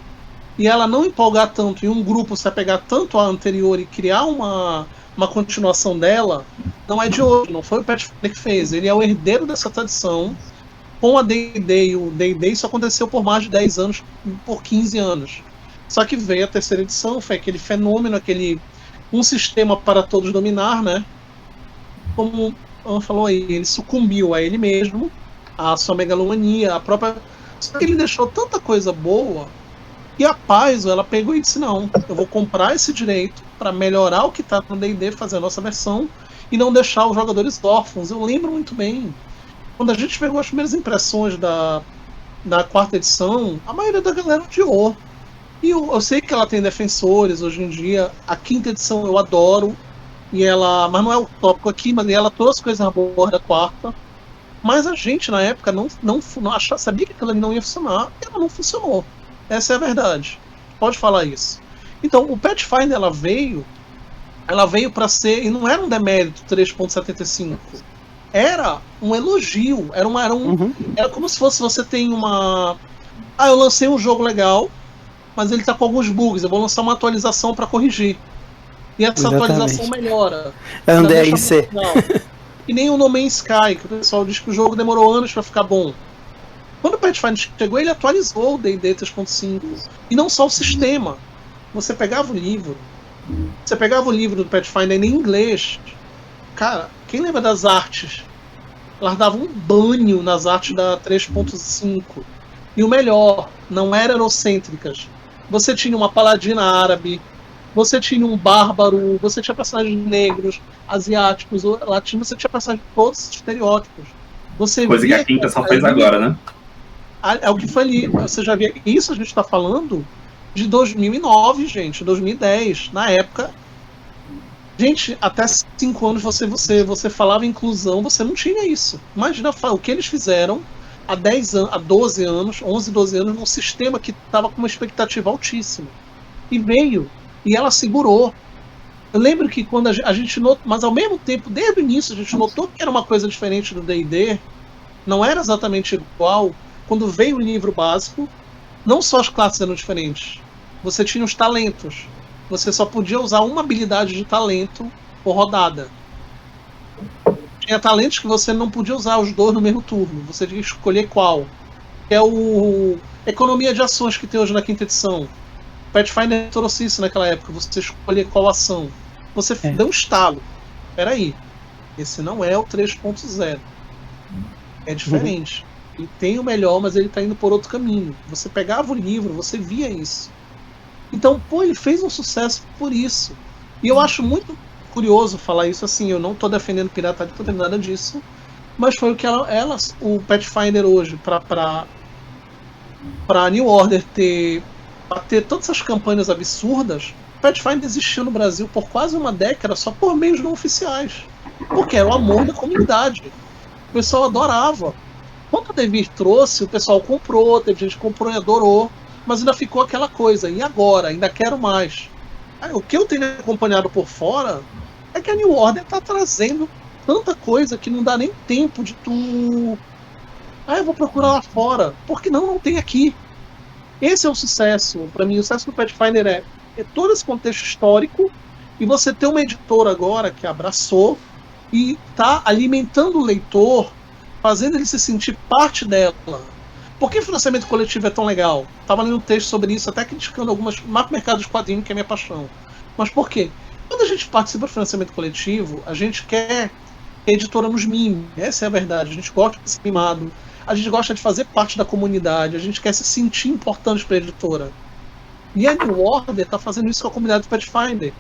e ela não empolgar tanto e um grupo se apegar tanto à anterior e criar uma continuação dela, não é de hoje, não foi o Pathfinder que fez. Ele é o herdeiro dessa tradição. Com a D&D e o D&D, isso aconteceu por mais de 10 anos, por 15 anos. Só que veio a terceira edição, foi aquele fenômeno, um sistema para todos dominar, né? Como Ana falou aí, ele sucumbiu a ele mesmo, a sua megalomania, a própria... Só que ele deixou tanta coisa boa, e a Paizo, ela pegou e disse, não, eu vou comprar esse direito para melhorar o que está no D&D, fazer a nossa versão, e não deixar os jogadores órfãos. Eu lembro muito bem, quando a gente pegou as primeiras impressões da quarta edição, a maioria da galera odiou. E eu sei que ela tem defensores hoje em dia. A quinta edição eu adoro. Mas não é o tópico aqui, mas ela trouxe coisas boas da quarta. Mas a gente, na época, não sabia que aquilo ali não ia funcionar. E ela não funcionou. Essa é a verdade. Pode falar isso. Então, o Pathfinder, ela veio para ser... E não era um demérito 3.75. Era um elogio. Era como se fosse você tem uma... eu lancei um jogo legal, mas ele tá com alguns bugs. Eu vou lançar uma atualização para corrigir. E essa atualização melhora. É um DLC. E nem o No Man's Sky, que o pessoal diz que o jogo demorou anos para ficar bom. Quando o Pathfinder chegou, ele atualizou o D&D 3.5. E não só o sistema. Você pegava o livro do Pathfinder em inglês. Cara, quem lembra das artes? Elas davam um banho nas artes da 3.5. E o melhor, não eram eurocêntricas. Você tinha uma paladina árabe, você tinha um bárbaro, você tinha personagens negros, asiáticos, latinos, você tinha personagens de todos os estereótipos. Coisa que a quinta só fez agora, né? É o que foi ali. Você já via. Isso a gente está falando de 2009, gente, 2010. Na época, gente, até 5 anos você falava em inclusão, você não tinha isso. Imagina o que eles fizeram há 10 anos, há 12 anos, 11, 12 anos, num sistema que estava com uma expectativa altíssima. E veio, e ela segurou. Eu lembro que quando a gente notou, mas ao mesmo tempo, desde o início, a gente notou que era uma coisa diferente do D&D, não era exatamente igual. Quando veio o livro básico, não só as classes eram diferentes, você tinha os talentos. Você só podia usar uma habilidade de talento por rodada. Tinha talentos que você não podia usar os dois no mesmo turno. Você tinha que escolher qual. É o economia de ações que tem hoje na quinta edição. O Pathfinder trouxe isso naquela época. Você escolher qual ação. Você deu um estalo. Peraí. Esse não é o 3.0. É diferente. Ele tem o melhor, mas ele está indo por outro caminho. Você pegava o livro, você via isso. Então, ele fez um sucesso por isso. E eu acho muito curioso falar isso assim. Eu não estou defendendo pirataria, não estou defendendo nada disso. Mas foi o que o Pathfinder hoje, para New Order ter todas essas campanhas absurdas, o Pathfinder existiu no Brasil por quase uma década só por meios não oficiais. Porque era o amor da comunidade. O pessoal adorava. Quando o Devir trouxe, o pessoal comprou, teve gente que comprou e adorou, mas ainda ficou aquela coisa, e agora? Ainda quero mais. O que eu tenho acompanhado por fora é que a New Order está trazendo tanta coisa que não dá nem tempo de tu... eu vou procurar lá fora. Porque não tem aqui. Esse é o sucesso. Para mim, o sucesso do Pathfinder é todo esse contexto histórico, e você ter uma editora agora que abraçou e está alimentando o leitor, fazendo ele se sentir parte dela. Por que financiamento coletivo é tão legal? Estava lendo um texto sobre isso, até criticando algumas marcas mercado de quadrinhos, que é a minha paixão. Mas por quê? Quando a gente participa do financiamento coletivo, a gente quer que a editora nos mime. Essa é a verdade. A gente gosta de ser mimado, a gente gosta de fazer parte da comunidade, a gente quer se sentir importante para a editora. E a New Order está fazendo isso com a comunidade do Pathfinder.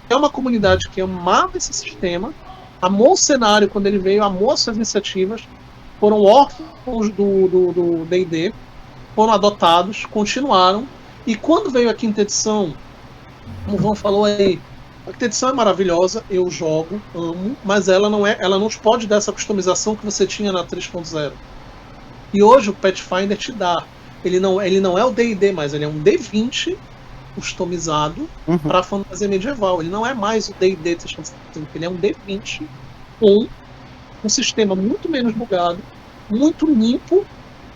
É uma comunidade que amava esse sistema, amou o cenário quando ele veio, amou as suas iniciativas, foram órfãos do D&D, foram adotados, continuaram, e quando veio a quinta edição, como o Vão falou aí, a quinta edição é maravilhosa, eu jogo, amo, mas ela não te pode dar essa customização que você tinha na 3.0. E hoje o Pathfinder te dá. Ele não é o D&D mais, ele é um D20 customizado para fantasia medieval. Ele não é mais o D&D 3.5, ele é um D20 com um sistema muito menos bugado, muito limpo.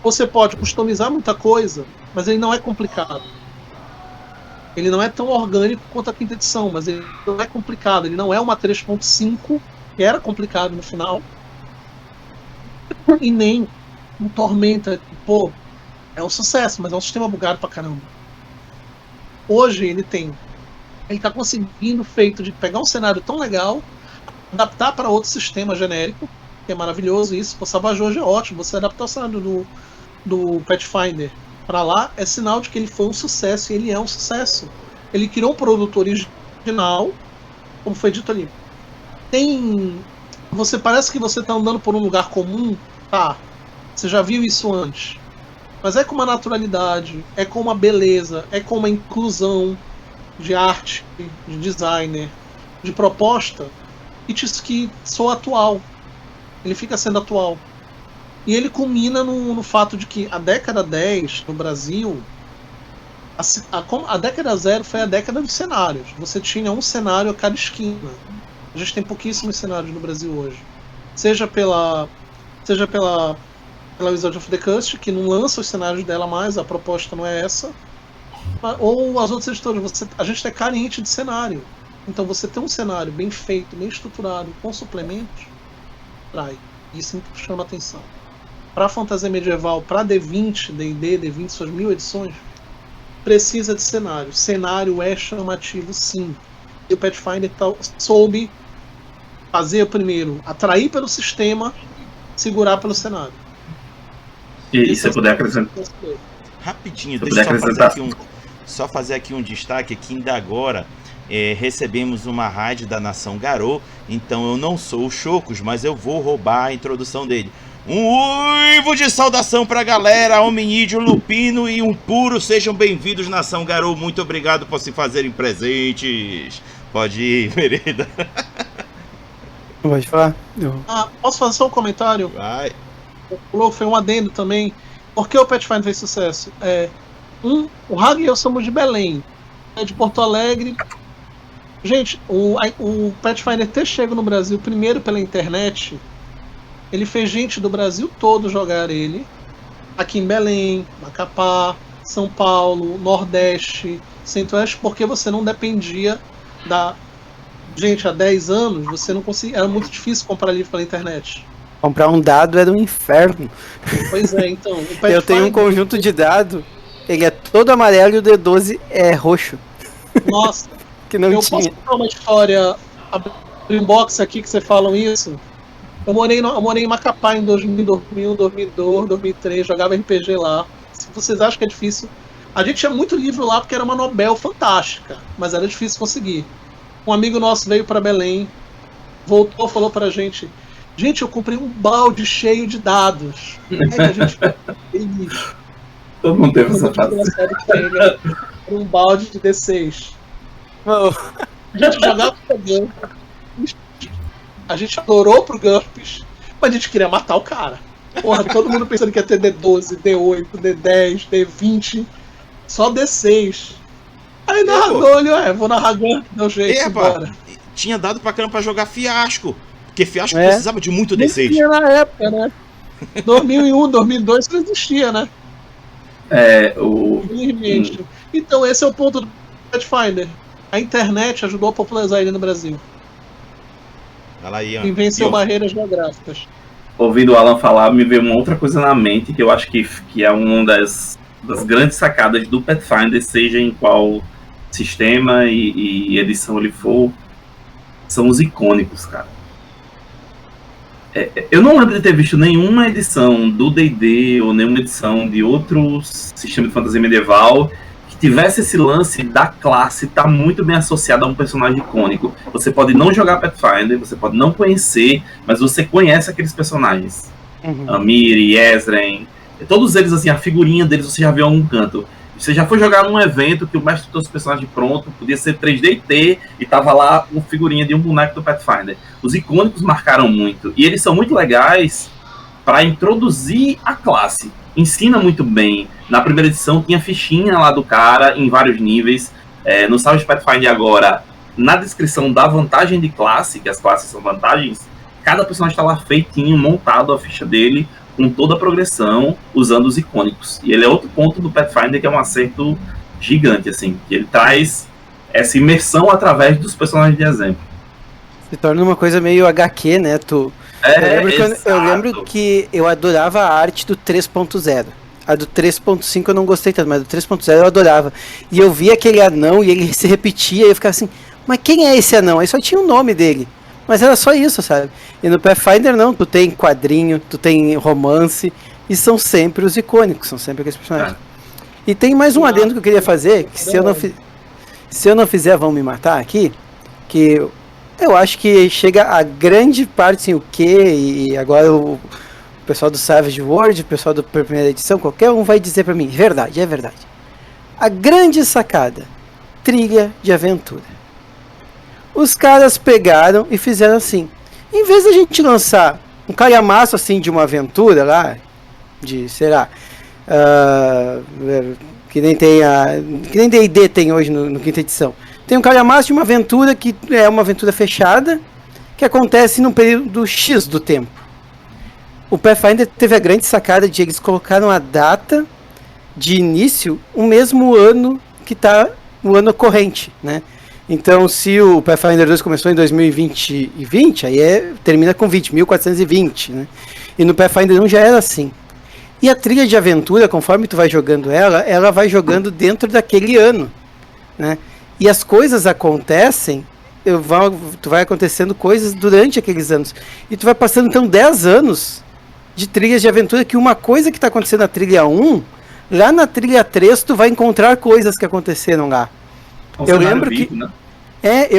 Você pode customizar muita coisa, mas ele não é complicado. Ele não é tão orgânico quanto a quinta edição, mas ele não é complicado. Ele não é uma 3.5, que era complicado no final, e nem um Tormenta, pô, é um sucesso, mas é um sistema bugado pra caramba. Hoje ele tá conseguindo feito de pegar um cenário tão legal, adaptar para outro sistema genérico, que é maravilhoso isso. O Savage hoje é ótimo, você adaptar o cenário do Pathfinder para lá é sinal de que ele foi um sucesso, e ele é um sucesso. Ele criou um produto original, como foi dito ali. Você parece que você tá andando por um lugar comum, tá? Você já viu isso antes. Mas é com uma naturalidade, é com uma beleza, é com uma inclusão de arte, de designer, de proposta, que soa atual. Ele fica sendo atual. E ele culmina no fato de que a década 10 no Brasil, a década 0 foi a década dos cenários. Você tinha um cenário a cada esquina. A gente tem pouquíssimos cenários no Brasil hoje. Seja pela Wizard of the Coast, que não lança os cenários dela mais, a proposta não é essa. Ou as outras editoras, a gente é carente de cenário. Então você tem um cenário bem feito, bem estruturado, com suplementos, atrai. Isso chama atenção. Para fantasia medieval, para D20, D&D, D20, suas 1000 edições, precisa de cenário. Cenário é chamativo, sim. E o Pathfinder soube fazer primeiro, atrair pelo sistema, segurar pelo cenário. E se você puder acrescentar. Rapidinho, deixa eu só fazer aqui um destaque que ainda agora recebemos uma raid da Nação Garou, então eu não sou o Chocos, mas eu vou roubar a introdução dele. Um uivo de saudação pra galera, Hominídeo, Lupino e um puro, sejam bem-vindos, Nação Garou, muito obrigado por se fazerem presentes. Pode ir, Merida. Pode falar? Posso fazer só um comentário? Vai. Foi um adendo também. Por que o Pathfinder fez sucesso? O Hag e eu somos de Belém, de Porto Alegre. Gente, o Pathfinder ter chegado no Brasil primeiro pela internet, ele fez gente do Brasil todo jogar ele. Aqui em Belém, Macapá, São Paulo, Nordeste, Centro-Oeste, porque você não dependia da... Gente, há 10 anos, você não conseguia... Era muito difícil comprar livro pela internet. Comprar um dado era um inferno. Pois é, então... O Pathfinder... Eu tenho um conjunto de dado, ele é todo amarelo e o D12 é roxo. Nossa, que não eu tinha. posso contar uma história, abrir um box aqui que você falam isso? Eu morei em Macapá em 2001, 2002, 2003, jogava RPG lá. Se vocês acham que é difícil... A gente tinha muito livro lá porque era uma Nobel fantástica, mas era difícil conseguir. Um amigo nosso veio para Belém, voltou, falou pra gente: gente, eu comprei um balde cheio de dados. Aí a gente feliz. Todo mundo teve essa fase. Um balde de D6. Oh. A gente jogava pro GURPS. A gente adorou pro GURPS, mas a gente queria matar o cara. Porra, todo mundo pensando que ia ter D12, D8, D10, D20, só D6. Aí narrador, vou narrar GURPS, deu jeito, bora. Tinha dado pra caramba pra jogar Fiasco, porque Fiasco precisava de muito D6. Não tinha na época, né? 2001, 2002 não existia, né? Então esse é o ponto do Pathfinder. A internet ajudou a popularizar ele no Brasil. E venceu barreiras geográficas. Ouvindo o Alan falar, me veio uma outra coisa na mente, que eu acho que é uma das grandes sacadas do Pathfinder, seja em qual sistema e edição ele for, são os icônicos, cara. Eu não lembro de ter visto nenhuma edição do D&D ou nenhuma edição de outro sistema de fantasia medieval que tivesse esse lance da classe estar muito bem associado a um personagem icônico. Você pode não jogar Pathfinder, você pode não conhecer, mas você conhece aqueles personagens. Amir, Ezren, todos eles, assim, a figurinha deles você já viu em algum canto. Você já foi jogar num evento que o mestre trouxe o personagem pronto, podia ser 3D e tava lá uma figurinha de um boneco do Pathfinder. Os icônicos marcaram muito, e eles são muito legais para introduzir a classe. Ensina muito bem. Na primeira edição tinha fichinha lá do cara em vários níveis. No Savage Pathfinder agora, na descrição da vantagem de classe, que as classes são vantagens, cada personagem está lá feitinho, montado a ficha dele, com toda a progressão, usando os icônicos. E ele é outro ponto do Pathfinder que é um acerto gigante, assim, que ele traz essa imersão através dos personagens de exemplo. Se torna uma coisa meio HQ, né? Eu lembro que eu adorava a arte do 3.0. A do 3.5 eu não gostei tanto, mas do 3.0 eu adorava. E eu via aquele anão e ele se repetia e eu ficava assim, mas quem é esse anão? Aí só tinha o nome dele. Mas era só isso, sabe? E no Pathfinder não, tu tem quadrinho, tu tem romance, e são sempre os icônicos, são sempre aqueles personagens. E tem mais um adendo que eu queria fazer, que se eu não fizer vão me matar aqui, que eu acho que chega a grande parte, assim, o que, e agora o pessoal do Savage World, o pessoal da primeira edição, qualquer um vai dizer pra mim, é verdade. A grande sacada, trilha de aventura. Os caras pegaram e fizeram assim. Em vez da gente lançar um calhamaço assim de uma aventura lá, de, sei lá, que nem D&D tem hoje no quinta edição. Tem um calhamaço de uma aventura que é uma aventura fechada, que acontece num período X do tempo. O Pathfinder teve a grande sacada de eles colocaram a data de início o mesmo ano que está o ano corrente, né? Então, se o Pathfinder 2 começou em 2020, aí termina com 1420, né? E no Pathfinder 1 já era assim. E a trilha de aventura, conforme tu vai jogando ela vai jogando dentro daquele ano, né? E as coisas acontecem, tu vai acontecendo coisas durante aqueles anos. E tu vai passando, então, 10 anos de trilhas de aventura, que uma coisa que está acontecendo na trilha 1, lá na trilha 3 tu vai encontrar coisas que aconteceram lá. Eu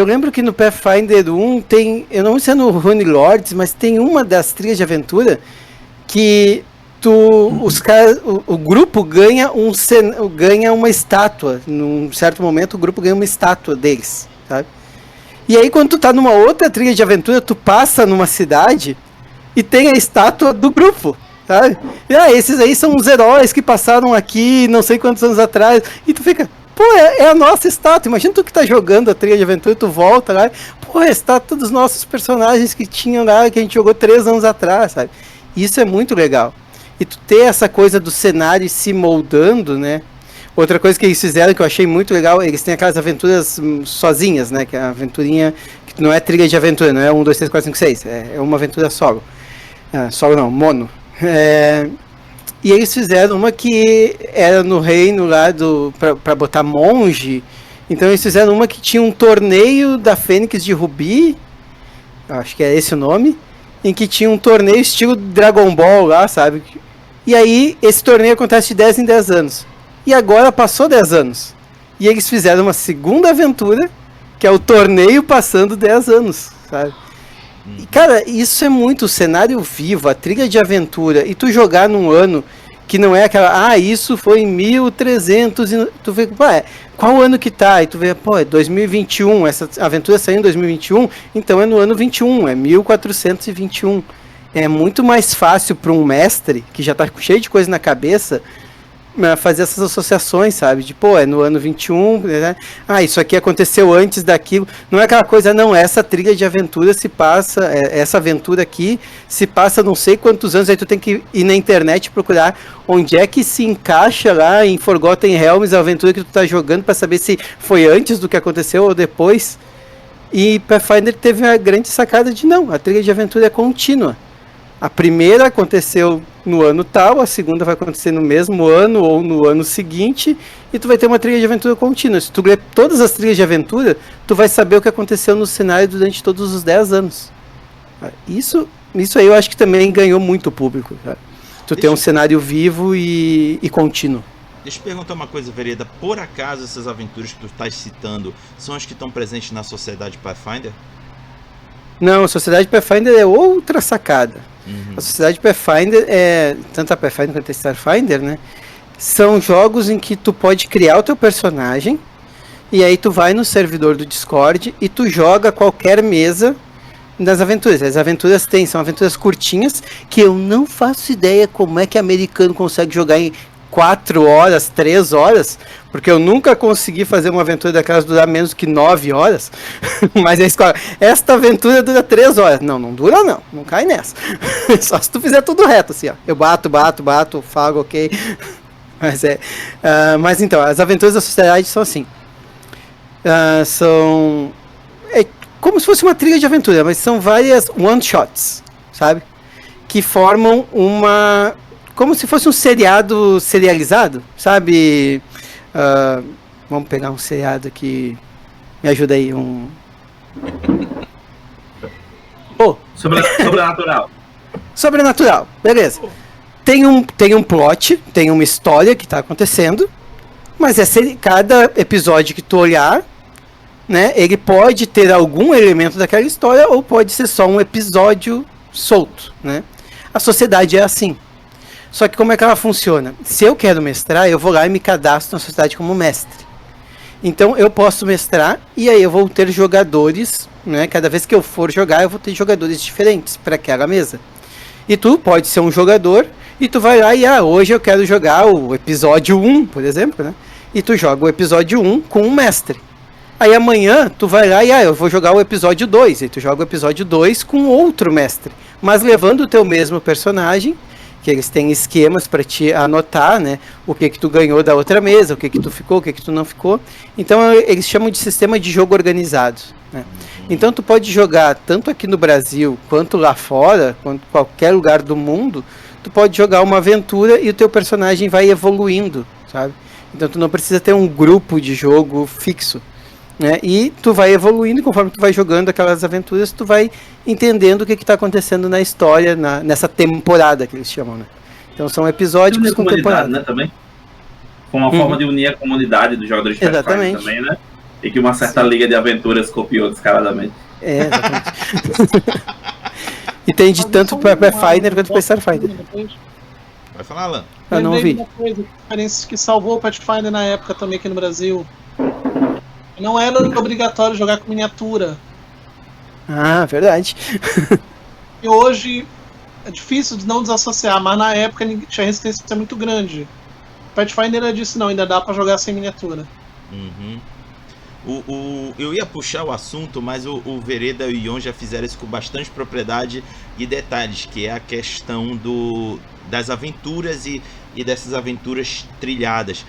lembro que no Pathfinder 1 tem, eu não sei se é no Rune Lords, mas tem uma das trilhas de aventura que o grupo ganha uma estátua. Num certo momento o grupo ganha uma estátua deles, sabe? E aí quando tu tá numa outra trilha de aventura, tu passa numa cidade e tem a estátua do grupo, sabe? E esses aí são os heróis que passaram aqui não sei quantos anos atrás, e tu fica... Pô, é a nossa estátua. Imagina tu que tá jogando a trilha de aventura, tu volta lá, pô, é a estátua dos nossos personagens que tinham lá, que a gente jogou 3 anos atrás, sabe? Isso é muito legal. E tu ter essa coisa do cenário se moldando, né? Outra coisa que eles fizeram que eu achei muito legal, eles têm aquelas aventuras sozinhas, né? Que é a aventurinha que não é trilha de aventura, não é 1, 2, 3, 4, 5, 6. É uma aventura solo. Solo não, mono. E eles fizeram uma que era no reino lá pra botar monge. Então eles fizeram uma que tinha um torneio da Fênix de Rubi, acho que é esse o nome, em que tinha um torneio estilo Dragon Ball lá, sabe? E aí esse torneio acontece de 10 em 10 anos. E agora passou 10 anos. E eles fizeram uma segunda aventura, que é o torneio passando 10 anos, sabe? E, cara, isso é muito cenário vivo, a trilha de aventura, e tu jogar num ano que não é aquela, isso foi em 1300, e tu vê, qual ano que tá? E tu vê, é 2021, essa aventura saiu em 2021, então é no ano 21, é 1421. É muito mais fácil para um mestre, que já tá cheio de coisa na cabeça, fazer essas associações, sabe? De, é no ano 21, né? Isso aqui aconteceu antes daquilo. Não é aquela coisa, não, essa trilha de aventura se passa, essa aventura aqui se passa não sei quantos anos, aí tu tem que ir na internet procurar onde é que se encaixa lá em Forgotten Realms a aventura que tu tá jogando para saber se foi antes do que aconteceu ou depois. E Pathfinder teve a grande sacada de não, a trilha de aventura é contínua. A primeira aconteceu no ano tal, a segunda vai acontecer no mesmo ano ou no ano seguinte, e tu vai ter uma trilha de aventura contínua. Se tu ler todas as trilhas de aventura, tu vai saber o que aconteceu no cenário durante todos os 10 anos. Isso aí eu acho que também ganhou muito público, cara. Tu tem um cenário vivo e contínuo. Deixa eu perguntar uma coisa, Vereda. Por acaso essas aventuras que tu estás citando são as que estão presentes na Sociedade Pathfinder? Não, a Sociedade Pathfinder é outra sacada. A Sociedade Pathfinder tanto a Pathfinder quanto a Starfinder, né? São jogos em que tu pode criar o teu personagem e aí tu vai no servidor do Discord e tu joga qualquer mesa das aventuras. As aventuras são aventuras curtinhas que eu não faço ideia como é que americano consegue jogar em 4 horas, 3 horas, porque eu nunca consegui fazer uma aventura daquelas durar menos que 9 horas, mas a escola, esta aventura dura 3 horas. Não dura não cai nessa. Só se tu fizer tudo reto, assim, ó. Eu bato, falo, ok. Mas então, as aventuras da sociedade são assim. São... É como se fosse uma trilha de aventura, mas são várias one-shots, sabe? Que formam uma... Como se fosse um seriado serializado, sabe? Vamos pegar um seriado aqui. Me ajuda aí, Sobrenatural. Sobrenatural, beleza. Tem um plot, tem uma história que está acontecendo, mas cada episódio que tu olhar, né, ele pode ter algum elemento daquela história ou pode ser só um episódio solto, né? A sociedade é assim. Só que como é que ela funciona? Se eu quero mestrar, eu vou lá e me cadastro na sociedade como mestre. Então eu posso mestrar e aí eu vou ter jogadores, né? Cada vez que eu for jogar, eu vou ter jogadores diferentes para aquela mesa. E tu pode ser um jogador e tu vai lá e hoje eu quero jogar o episódio 1, por exemplo, né? E tu joga o episódio 1 com um mestre. Aí amanhã tu vai lá e eu vou jogar o episódio 2, e tu joga o episódio 2 com outro mestre, mas levando o teu mesmo personagem, que eles têm esquemas para te anotar, né, o que tu ganhou da outra mesa, o que tu ficou, o que tu não ficou. Então eles chamam de sistema de jogo organizado, né? Então tu pode jogar tanto aqui no Brasil, quanto lá fora, quanto em qualquer lugar do mundo, tu pode jogar uma aventura e o teu personagem vai evoluindo, sabe? Então tu não precisa ter um grupo de jogo fixo, né? E tu vai evoluindo, conforme tu vai jogando aquelas aventuras, tu vai entendendo o que está acontecendo na história, nessa temporada que eles chamam, né? Então são episódios com temporada, né, também. Com uma forma de unir a comunidade dos jogadores de Pathfinder também, né? E que uma certa liga de aventuras copiou descaradamente. Exatamente. E tem de tanto para Pathfinder quanto para Starfinder. Vai falar, Alan. Eu não ouvi. Uma coisa que salvou o Pathfinder na época também aqui no Brasil. Não era obrigatório jogar com miniatura. Ah, verdade. E hoje é difícil de não desassociar, mas na época tinha resistência muito grande. Pathfinder era disso, não, ainda dá pra jogar sem miniatura. Uhum. Eu ia puxar o assunto, mas o Vereda e o Ion já fizeram isso com bastante propriedade e detalhes, que é a questão das aventuras e dessas aventuras trilhadas.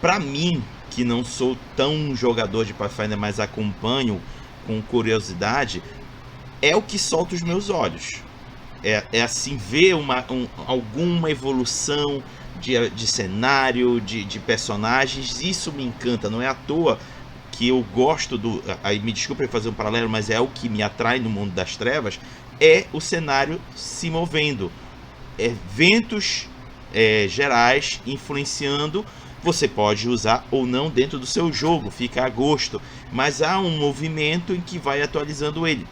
Pra mim, que não sou tão jogador de Pathfinder, mas acompanho com curiosidade, é o que solta os meus olhos. É assim, ver alguma evolução de cenário, de personagens, isso me encanta. Não é à toa que eu gosto aí me desculpe fazer um paralelo, mas é o que me atrai no mundo das trevas, é o cenário se movendo. Eventos gerais influenciando. Você pode usar ou não dentro do seu jogo, fica a gosto, mas há um movimento em que vai atualizando ele.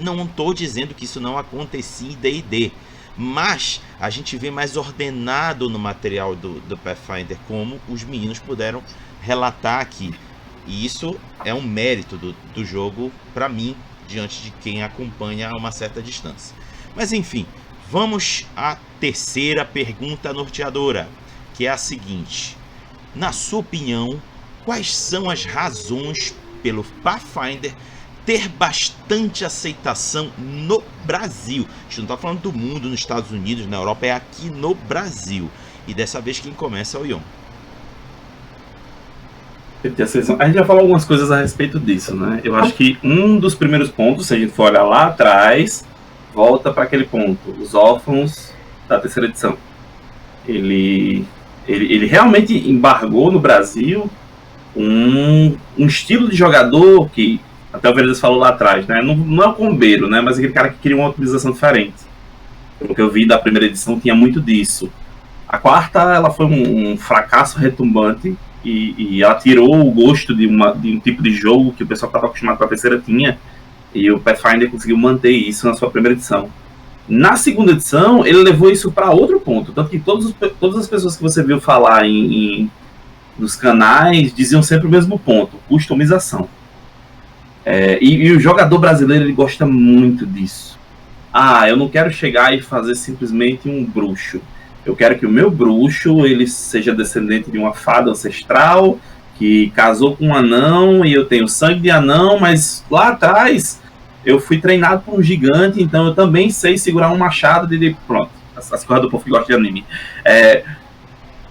Não estou dizendo que isso não acontecia em D&D, mas a gente vê mais ordenado no material do Pathfinder, como os meninos puderam relatar aqui. E isso é um mérito do jogo para mim, diante de quem acompanha a uma certa distância. Mas enfim, vamos à terceira pergunta norteadora, que é a seguinte: na sua opinião, quais são as razões pelo Pathfinder ter bastante aceitação no Brasil? A gente não está falando do mundo, nos Estados Unidos, na Europa, é aqui no Brasil. E dessa vez quem começa é o Ion. A gente já falou algumas coisas a respeito disso, né? Eu acho que um dos primeiros pontos, se a gente for olhar lá atrás, volta para aquele ponto, os órfãos da terceira edição. Ele realmente embargou no Brasil um estilo de jogador que, até o Veredas falou lá atrás, né? Não é o combeiro, né? Mas aquele cara que queria uma utilização diferente. Pelo que eu vi da primeira edição, tinha muito disso. A quarta, ela foi um fracasso retumbante e ela tirou o gosto de um tipo de jogo que o pessoal que estava acostumado com a terceira tinha, e o Pathfinder conseguiu manter isso na sua primeira edição. Na segunda edição, ele levou isso para outro ponto. Tanto que todas as pessoas que você viu falar nos canais diziam sempre o mesmo ponto: customização. E o jogador brasileiro, ele gosta muito disso. Eu não quero chegar e fazer simplesmente um bruxo. Eu quero que o meu bruxo ele seja descendente de uma fada ancestral que casou com um anão e eu tenho sangue de anão, mas lá atrás eu fui treinado por um gigante, então eu também sei segurar um machado de... Pronto, as coisas do povo que gosta de anime.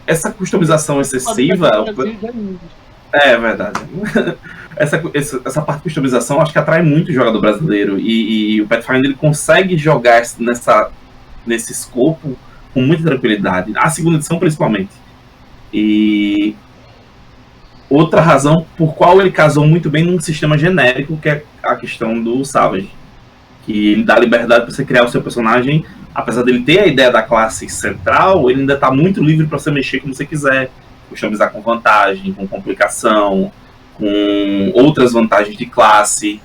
Essa customização excessiva... É verdade. Essa parte de customização acho que atrai muito o jogador brasileiro. E o Pathfinder ele consegue jogar nesse escopo com muita tranquilidade. A segunda edição, principalmente. E outra razão por qual ele casou muito bem num sistema genérico, que é a questão do Savage. Que ele dá liberdade para você criar o seu personagem. Apesar dele ter a ideia da classe central, ele ainda está muito livre para você mexer como você quiser. Customizar com vantagem, com complicação, com outras vantagens de classe,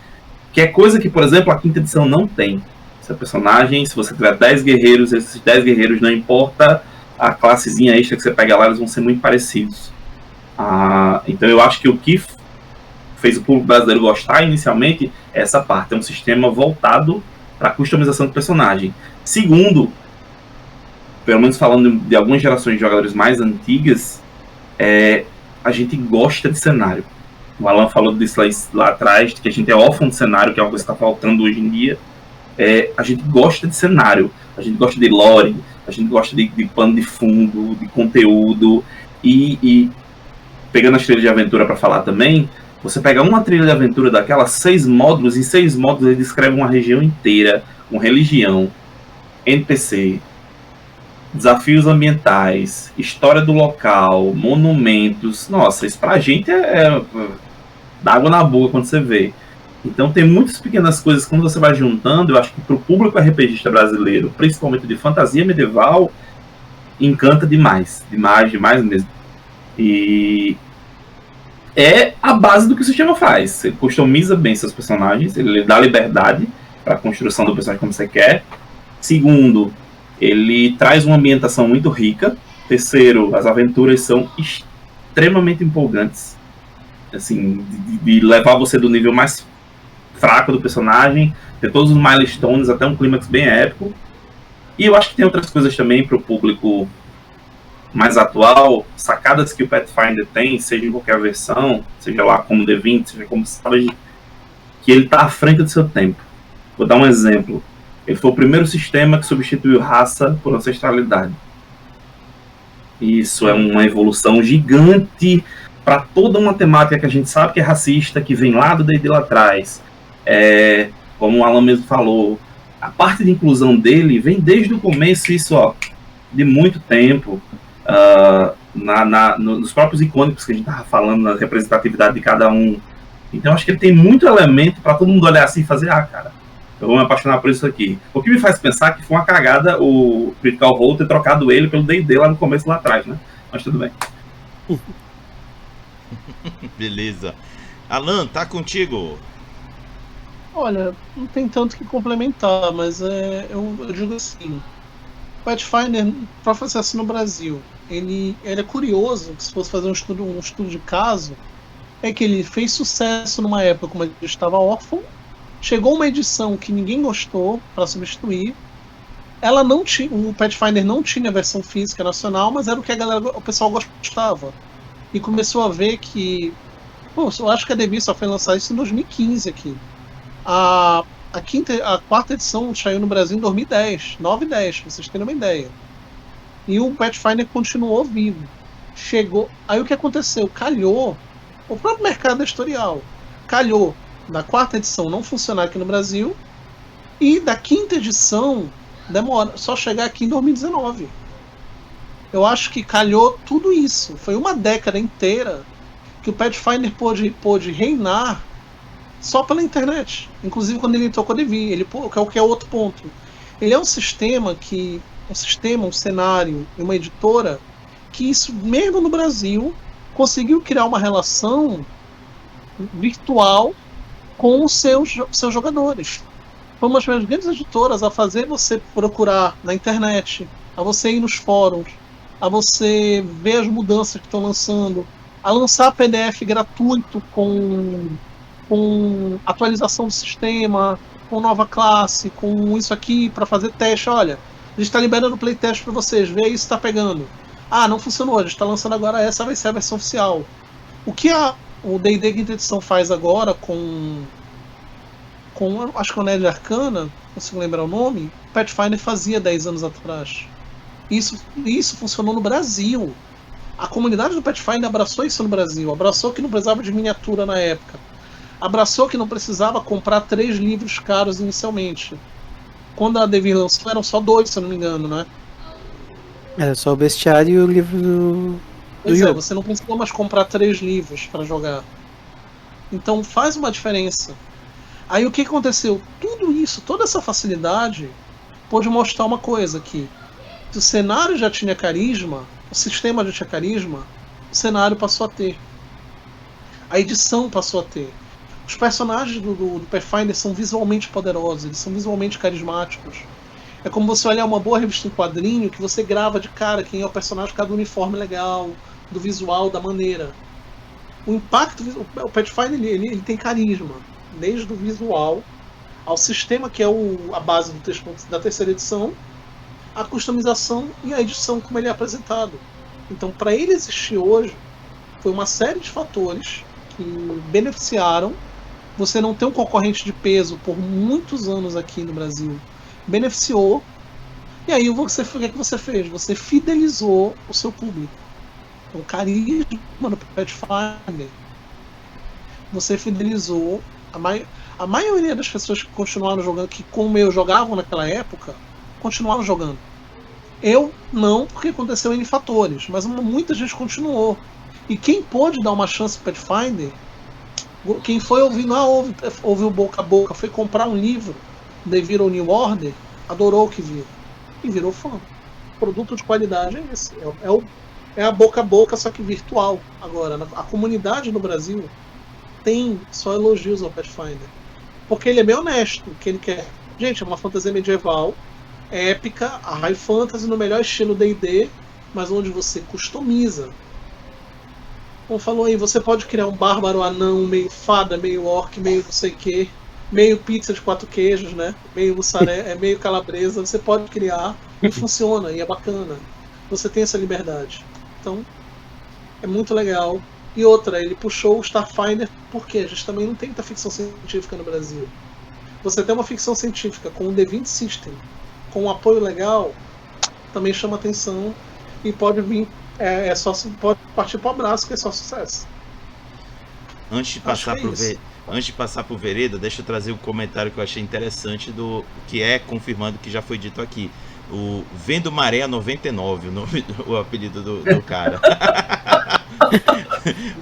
que é coisa que, por exemplo, a quinta edição não tem. Seu personagem, se você tiver 10 guerreiros, esses 10 guerreiros, não importa a classezinha extra que você pega lá, eles vão ser muito parecidos. Então eu acho que o que fez o público brasileiro gostar inicialmente é essa parte, é um sistema voltado para a customização do personagem. Segundo, pelo menos falando de algumas gerações de jogadores mais antigas, a gente gosta de cenário. O Alan falou disso lá atrás, que a gente é órfão de cenário, que é uma coisa que está faltando hoje em dia. A gente gosta de cenário, a gente gosta de lore, a gente gosta de pano de fundo, de conteúdo. E pegando as trilhas de aventura para falar também, você pega uma trilha de aventura daquelas 6 módulos, em 6 módulos ele descreve uma região inteira, com religião, NPC, desafios ambientais, história do local, monumentos. Nossa, isso pra gente dá água na boca quando você vê. Então tem muitas pequenas coisas que quando você vai juntando, eu acho que pro público RPGista brasileiro, principalmente de fantasia medieval, encanta demais. Demais mesmo. E é a base do que o sistema faz. Ele customiza bem seus personagens, ele lhe dá liberdade para a construção do personagem como você quer. Segundo, ele traz uma ambientação muito rica. Terceiro, as aventuras são extremamente empolgantes. Assim, de levar você do nível mais fraco do personagem, ter todos os milestones, até um clímax bem épico. E eu acho que tem outras coisas também para o público mais atual, sacadas que o Pathfinder tem, seja em qualquer versão, seja lá como D20, seja como Savage, que ele está à frente do seu tempo. Vou dar um exemplo. Ele foi o primeiro sistema que substituiu raça por ancestralidade. Isso é uma evolução gigante para toda uma temática que a gente sabe que é racista, que vem lá do D&D lá atrás. Como o Alan mesmo falou, a parte de inclusão dele vem desde o começo, isso de muito tempo. Nos próprios icônicos que a gente estava falando, na representatividade de cada um. Então acho que ele tem muito elemento para todo mundo olhar assim e fazer, cara, eu vou me apaixonar por isso aqui. O que me faz pensar que foi uma cagada o Critical Role ter trocado ele pelo D&D lá no começo, lá atrás, né? Mas tudo bem. Beleza. Alan, tá contigo. Olha, não tem tanto que complementar, mas eu digo assim, o Pathfinder, para fazer assim no Brasil, ele é curioso, se fosse fazer um estudo de caso, é que ele fez sucesso numa época como ele estava órfão, chegou uma edição que ninguém gostou para substituir, o Pathfinder não tinha versão física nacional, mas era o que o pessoal gostava. E começou a ver que, eu acho que a Devi só foi lançar isso em 2015 aqui. A quarta edição saiu no Brasil em 2010, 9 e 10, pra vocês terem uma ideia. E o Pathfinder continuou vivo. Chegou. Aí o que aconteceu? Calhou. O próprio mercado editorial calhou da quarta edição não funcionar aqui no Brasil e da quinta edição demora só chegar aqui em 2019. Eu acho que calhou tudo isso. Foi uma década inteira que o Pathfinder pôde reinar só pela internet. Inclusive quando ele entrou com a Devi, que é outro ponto. Ele é um sistema um cenário e uma editora que isso, mesmo no Brasil, conseguiu criar uma relação virtual com os seus jogadores. Foi uma das grandes editoras a fazer você procurar na internet, a você ir nos fóruns, a você ver as mudanças que estão lançando, a lançar PDF gratuito com atualização do sistema, com nova classe, com isso aqui para fazer teste. Olha, A gente tá liberando o playtest pra vocês, vê aí se tá pegando. Ah, não funcionou, a gente tá lançando agora essa, vai ser a versão oficial. O que o D&D Quinta Edição faz agora com acho que é o Nerd Arcana, não consigo lembrar o nome, o Pathfinder fazia 10 anos atrás. Isso funcionou no Brasil. A comunidade do Pathfinder abraçou isso no Brasil, abraçou que não precisava de miniatura na época, abraçou que não precisava comprar 3 livros caros inicialmente. Quando a Devir lançou eram só 2, se eu não me engano, né? Era só o bestiário e o livro do Pois é, jogo. você não precisou mais comprar 3 livros para jogar. Então faz uma diferença. Aí o que aconteceu? Tudo isso, toda essa facilidade pôde mostrar uma coisa aqui. Se o cenário já tinha carisma, o sistema já tinha carisma, o cenário passou a ter. A edição passou a ter. Os personagens do Pathfinder são visualmente poderosos, eles são visualmente carismáticos. É como você olhar uma boa revista em quadrinho que você grava de cara quem é o personagem por causa do uniforme legal, do visual, da maneira. O impacto, o Pathfinder ele tem carisma, desde o visual ao sistema que é a base da terceira edição, a customização e a edição como ele é apresentado. Então, para ele existir hoje, foi uma série de fatores que beneficiaram você não ter um concorrente de peso por muitos anos aqui no Brasil. Beneficiou. E aí o que é que você fez? Você fidelizou o seu público. O carisma do Pathfinder. Você fidelizou a maioria das pessoas que continuaram jogando, que como eu jogavam naquela época, continuaram jogando. Eu não, porque aconteceu N fatores, mas muita gente continuou. E quem pôde dar uma chance para Pathfinder, quem foi ouvindo, ouviu boca a boca, foi comprar um livro, daí virou New Order, adorou o que viu e virou fã. Produto de qualidade é esse, é a boca a boca, só que virtual. Agora, a comunidade no Brasil tem só elogios ao Pathfinder, porque ele é bem honesto, que ele quer. Gente, é uma fantasia medieval, épica, a high fantasy no melhor estilo D&D, mas onde você customiza. Como falou aí, você pode criar um bárbaro anão, meio fada, meio orc, meio não sei o que, meio pizza de 4 queijos, né? Meio mussarela, meio calabresa, você pode criar e funciona, e é bacana. Você tem essa liberdade. Então, é muito legal. E outra, ele puxou o Starfinder, porque a gente também não tem muita ficção científica no Brasil. Você tem uma ficção científica com um D20 System, com um apoio legal, também chama atenção e pode vir. Pode partir para o abraço, que é só sucesso. Antes de passar pro Vereda, deixa eu trazer um comentário que eu achei interessante do que é confirmando que já foi dito aqui. O Vendo Maré 99, o apelido do cara.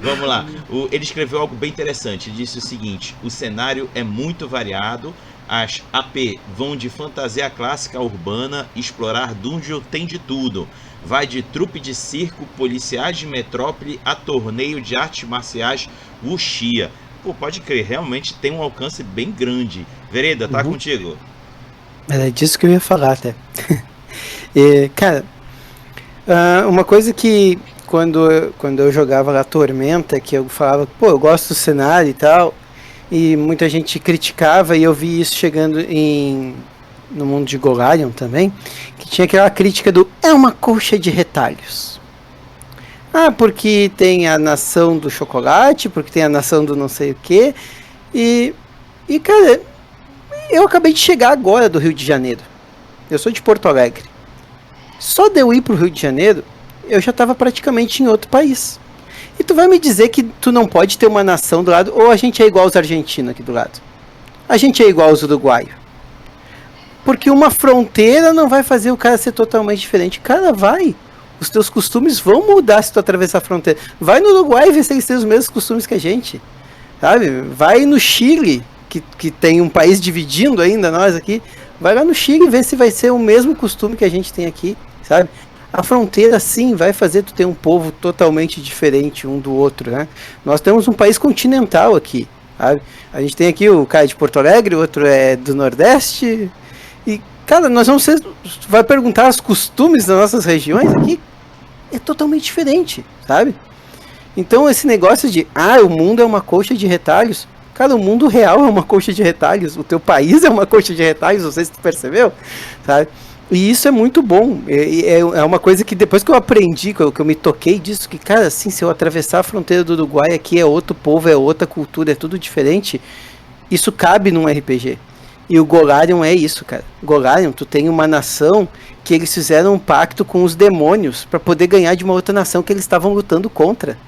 Vamos lá. Ele escreveu algo bem interessante. Ele disse o seguinte: o cenário é muito variado. As AP vão de fantasia clássica a urbana, explorar dungeon tem de tudo. Vai de trupe de circo, policiais de metrópole a torneio de artes marciais wuxia. Pô, pode crer, realmente tem um alcance bem grande. Vereda, tá contigo? Era disso que eu ia falar até. Cara, uma coisa que quando eu jogava lá Tormenta, que eu falava, pô, eu gosto do cenário e tal, e muita gente criticava, e eu vi isso chegando no mundo de Golarion também, que tinha aquela crítica do é uma colcha de retalhos. Porque tem a nação do chocolate, porque tem a nação do não sei o que, e cara, eu acabei de chegar agora do Rio de Janeiro. Eu sou de Porto Alegre. Só de eu ir pro Rio de Janeiro, eu já estava praticamente em outro país. E tu vai me dizer que tu não pode ter uma nação do lado, ou a gente é igual aos argentinos aqui do lado. A gente é igual aos uruguaios. Porque uma fronteira não vai fazer o cara ser totalmente diferente. Cara, vai. Os teus costumes vão mudar se tu atravessar a fronteira. Vai no Uruguai e vê se eles têm os mesmos costumes que a gente. Sabe? Vai no Chile, que tem um país dividindo ainda nós aqui. Vai lá no Chile e vê se vai ser o mesmo costume que a gente tem aqui. Sabe? A fronteira, sim, vai fazer tu ter um povo totalmente diferente um do outro, né? Nós temos um país continental aqui, sabe? A gente tem aqui o cara de Porto Alegre, o outro é do Nordeste. E, cara, nós vamos ser... Tu vai perguntar os costumes das nossas regiões aqui, é totalmente diferente, sabe? Então, esse negócio de, o mundo é uma colcha de retalhos. Cara, o mundo real é uma colcha de retalhos. O teu país é uma colcha de retalhos, não sei se tu percebeu, sabe? E isso é muito bom. É uma coisa que depois que eu aprendi, que eu me toquei disso, que, cara, assim, se eu atravessar a fronteira do Uruguai, aqui é outro povo, é outra cultura, é tudo diferente, isso cabe num RPG. E o Golarion é isso, cara. Golarion, tu tem uma nação que eles fizeram um pacto com os demônios para poder ganhar de uma outra nação que eles estavam lutando contra,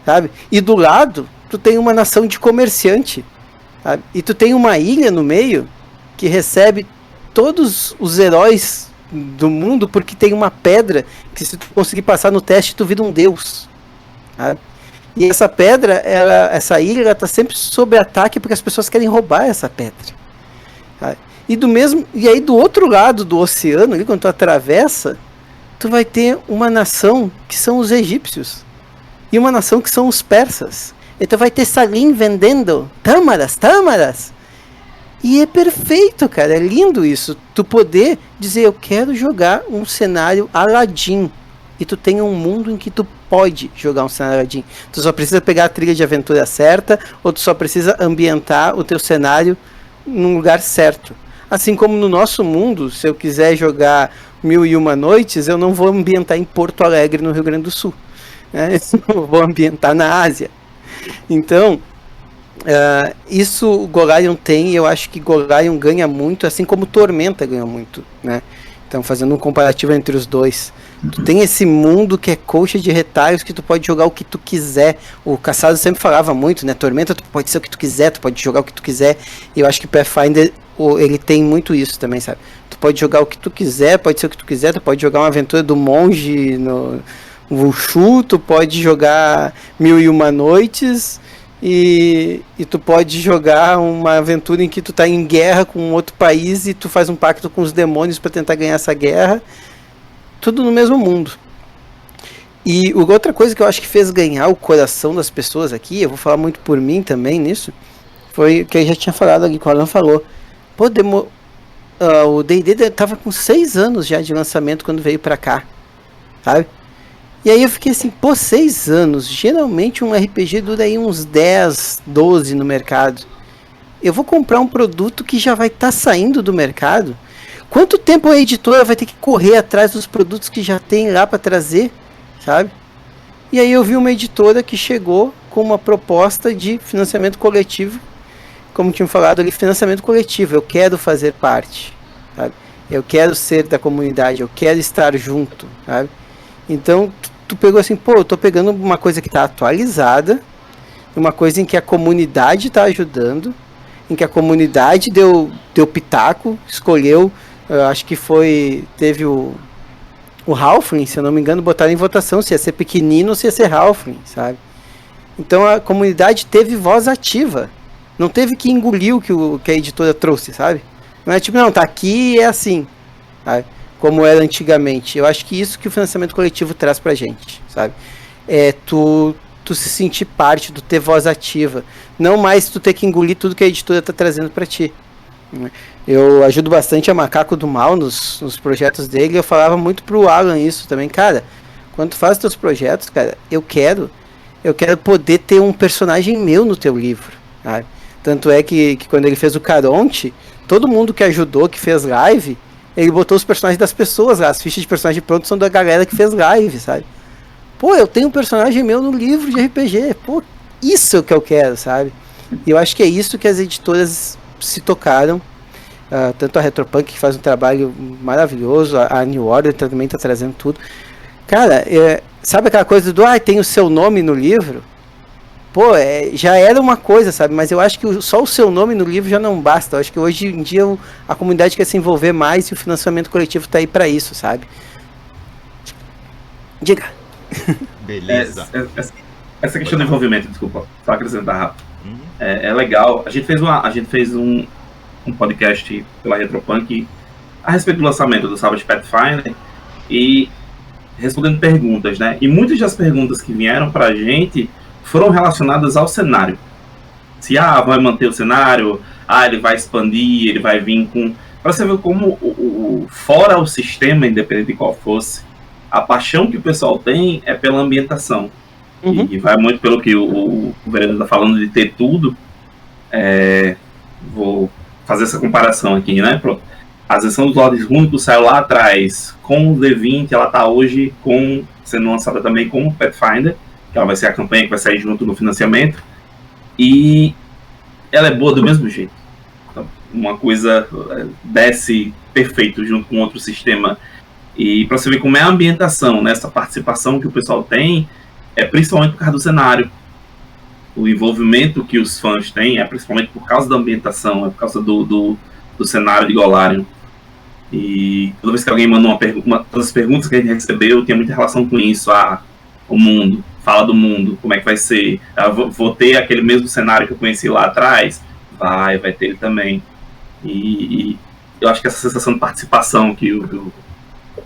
sabe? E do lado, tu tem uma nação de comerciante, sabe? E tu tem uma ilha no meio que recebe todos os heróis do mundo porque tem uma pedra que se tu conseguir passar no teste, tu vira um deus, sabe? E essa pedra, essa ilha, ela tá sempre sob ataque porque as pessoas querem roubar essa pedra. E aí do outro lado do oceano, ali, quando tu atravessa, tu vai ter uma nação que são os egípcios e uma nação que são os persas. E tu vai ter Salim vendendo tâmaras. E é perfeito, cara, é lindo isso. Tu poder dizer, eu quero jogar um cenário Aladdin. E tu tem um mundo em que tu pode jogar um cenário Aladdin. Tu só precisa pegar a trilha de aventura certa, ou tu só precisa ambientar o teu cenário num lugar certo. Assim como no nosso mundo, se eu quiser jogar 1001 Noites, eu não vou ambientar em Porto Alegre, no Rio Grande do Sul, né? Eu vou ambientar na Ásia. Então, isso o Golarion tem, e eu acho que Golarion ganha muito, assim como Tormenta ganha muito, né? Então, fazendo um comparativo entre os dois. Tu tem esse mundo que é colcha de retalhos, que tu pode jogar o que tu quiser. O Caçado sempre falava muito, né? Tormenta, tu pode ser o que tu quiser, tu pode jogar o que tu quiser. E eu acho que Pathfinder, ele tem muito isso também, sabe? Tu pode jogar o que tu quiser, pode ser o que tu quiser. Tu pode jogar uma aventura do monge no Wushu, tu pode jogar 1001 Noites. E tu pode jogar uma aventura em que tu tá em guerra com outro país e tu faz um pacto com os demônios para tentar ganhar essa guerra. Tudo no mesmo mundo. E outra coisa que eu acho que fez ganhar o coração das pessoas aqui, eu vou falar muito por mim também nisso, foi o que eu já tinha falado ali, que o Alan falou. Pô, o D&D tava com 6 anos já de lançamento quando veio pra cá, sabe? E aí eu fiquei assim, 6 anos, geralmente um RPG dura aí uns 10, 12 no mercado. Eu vou comprar um produto que já vai estar saindo do mercado. Quanto tempo a editora vai ter que correr atrás dos produtos que já tem lá para trazer, sabe? E aí eu vi uma editora que chegou com uma proposta de financiamento coletivo, como tinham falado ali, financiamento coletivo. Eu quero fazer parte, sabe? Eu quero ser da comunidade, eu quero estar junto, sabe? Então tu pegou assim, eu tô pegando uma coisa que está atualizada, uma coisa em que a comunidade está ajudando, em que a comunidade deu pitaco, escolheu, acho que teve o Halfling, se eu não me engano, botaram em votação se ia ser pequenino ou se ia ser Halfling, sabe? Então a comunidade teve voz ativa, não teve que engolir o que a editora trouxe, sabe? Não é tipo, não, tá aqui e é assim, sabe? Como era antigamente. Eu acho que isso que o financiamento coletivo traz pra gente, sabe? É tu se sentir parte, tu ter voz ativa, não mais tu ter que engolir tudo que a editora tá trazendo pra ti. Eu ajudo bastante a Macaco do Mal nos projetos dele, e eu falava muito pro Alan isso também, cara, quando tu faz teus projetos, cara, eu quero poder ter um personagem meu no teu livro, sabe? Tanto é que quando ele fez o Caronte, todo mundo que ajudou, que fez live, ele botou os personagens das pessoas lá, as fichas de personagem prontos são da galera que fez live, sabe? Eu tenho um personagem meu no livro de RPG, isso é o que eu quero, sabe? E eu acho que é isso que as editoras se tocaram, tanto a Retropunk, que faz um trabalho maravilhoso, a New Order também tá trazendo tudo. Cara, sabe aquela coisa do, tem o seu nome no livro? Já era uma coisa, sabe? Mas eu acho que só o seu nome no livro já não basta. Eu acho que hoje em dia a comunidade quer se envolver mais e o financiamento coletivo tá aí para isso, sabe? Diga. Beleza. Essa questão do envolvimento, desculpa, só acrescentar rápido. É legal. A gente fez um podcast pela Retropunk a respeito do lançamento do Savage Pathfinder e respondendo perguntas, né? E muitas das perguntas que vieram pra gente foram relacionadas ao cenário. Se vai manter o cenário, ele vai expandir, ele vai vir com... Para você ver como fora o sistema, independente de qual fosse, a paixão que o pessoal tem é pela ambientação. Uhum. E vai muito pelo que o vereador está falando de ter tudo. Vou fazer essa comparação aqui, né? A ascensão dos Lordes Rúnicos saiu lá atrás com o D20, ela tá hoje sendo lançada também com o Pathfinder, que ela vai ser a campanha que vai sair junto no financiamento, e ela é boa do mesmo jeito. Então, uma coisa desce perfeito junto com outro sistema. E para você ver como é a ambientação, né, essa participação que o pessoal tem, é principalmente por causa do cenário. O envolvimento que os fãs têm é principalmente por causa da ambientação, é por causa do cenário de Golarion. E toda vez que alguém manda todas as perguntas que a gente recebeu tem muita relação com isso. O mundo, fala do mundo, como é que vai ser. Vou ter aquele mesmo cenário que eu conheci lá atrás? Vai ter ele também. E eu acho que essa sensação de participação que o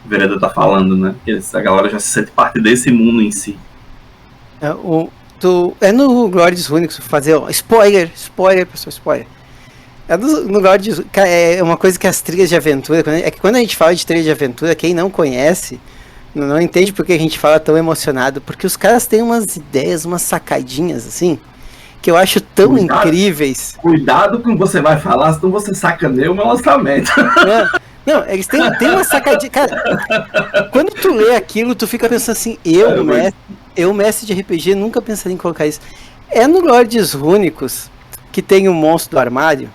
Vereda tá falando, né? Que a galera já se sente parte desse mundo em si. No Lordes Rúnicos fazer spoiler, pessoal, spoiler. No Lordes, é uma coisa que as trilhas de aventura, é que quando a gente fala de trilha de aventura, quem não conhece não entende porque a gente fala tão emocionado, porque os caras têm umas ideias, umas sacadinhas assim, que eu acho tão incríveis. Cuidado com o que você vai falar, senão você sacaneia o meu lançamento. Não, eles têm uma sacadinha. Cara, quando tu lê aquilo, tu fica pensando assim, eu, mestre de RPG, nunca pensaria em colocar isso. É no Lordes Rúnicos que tem o monstro do armário?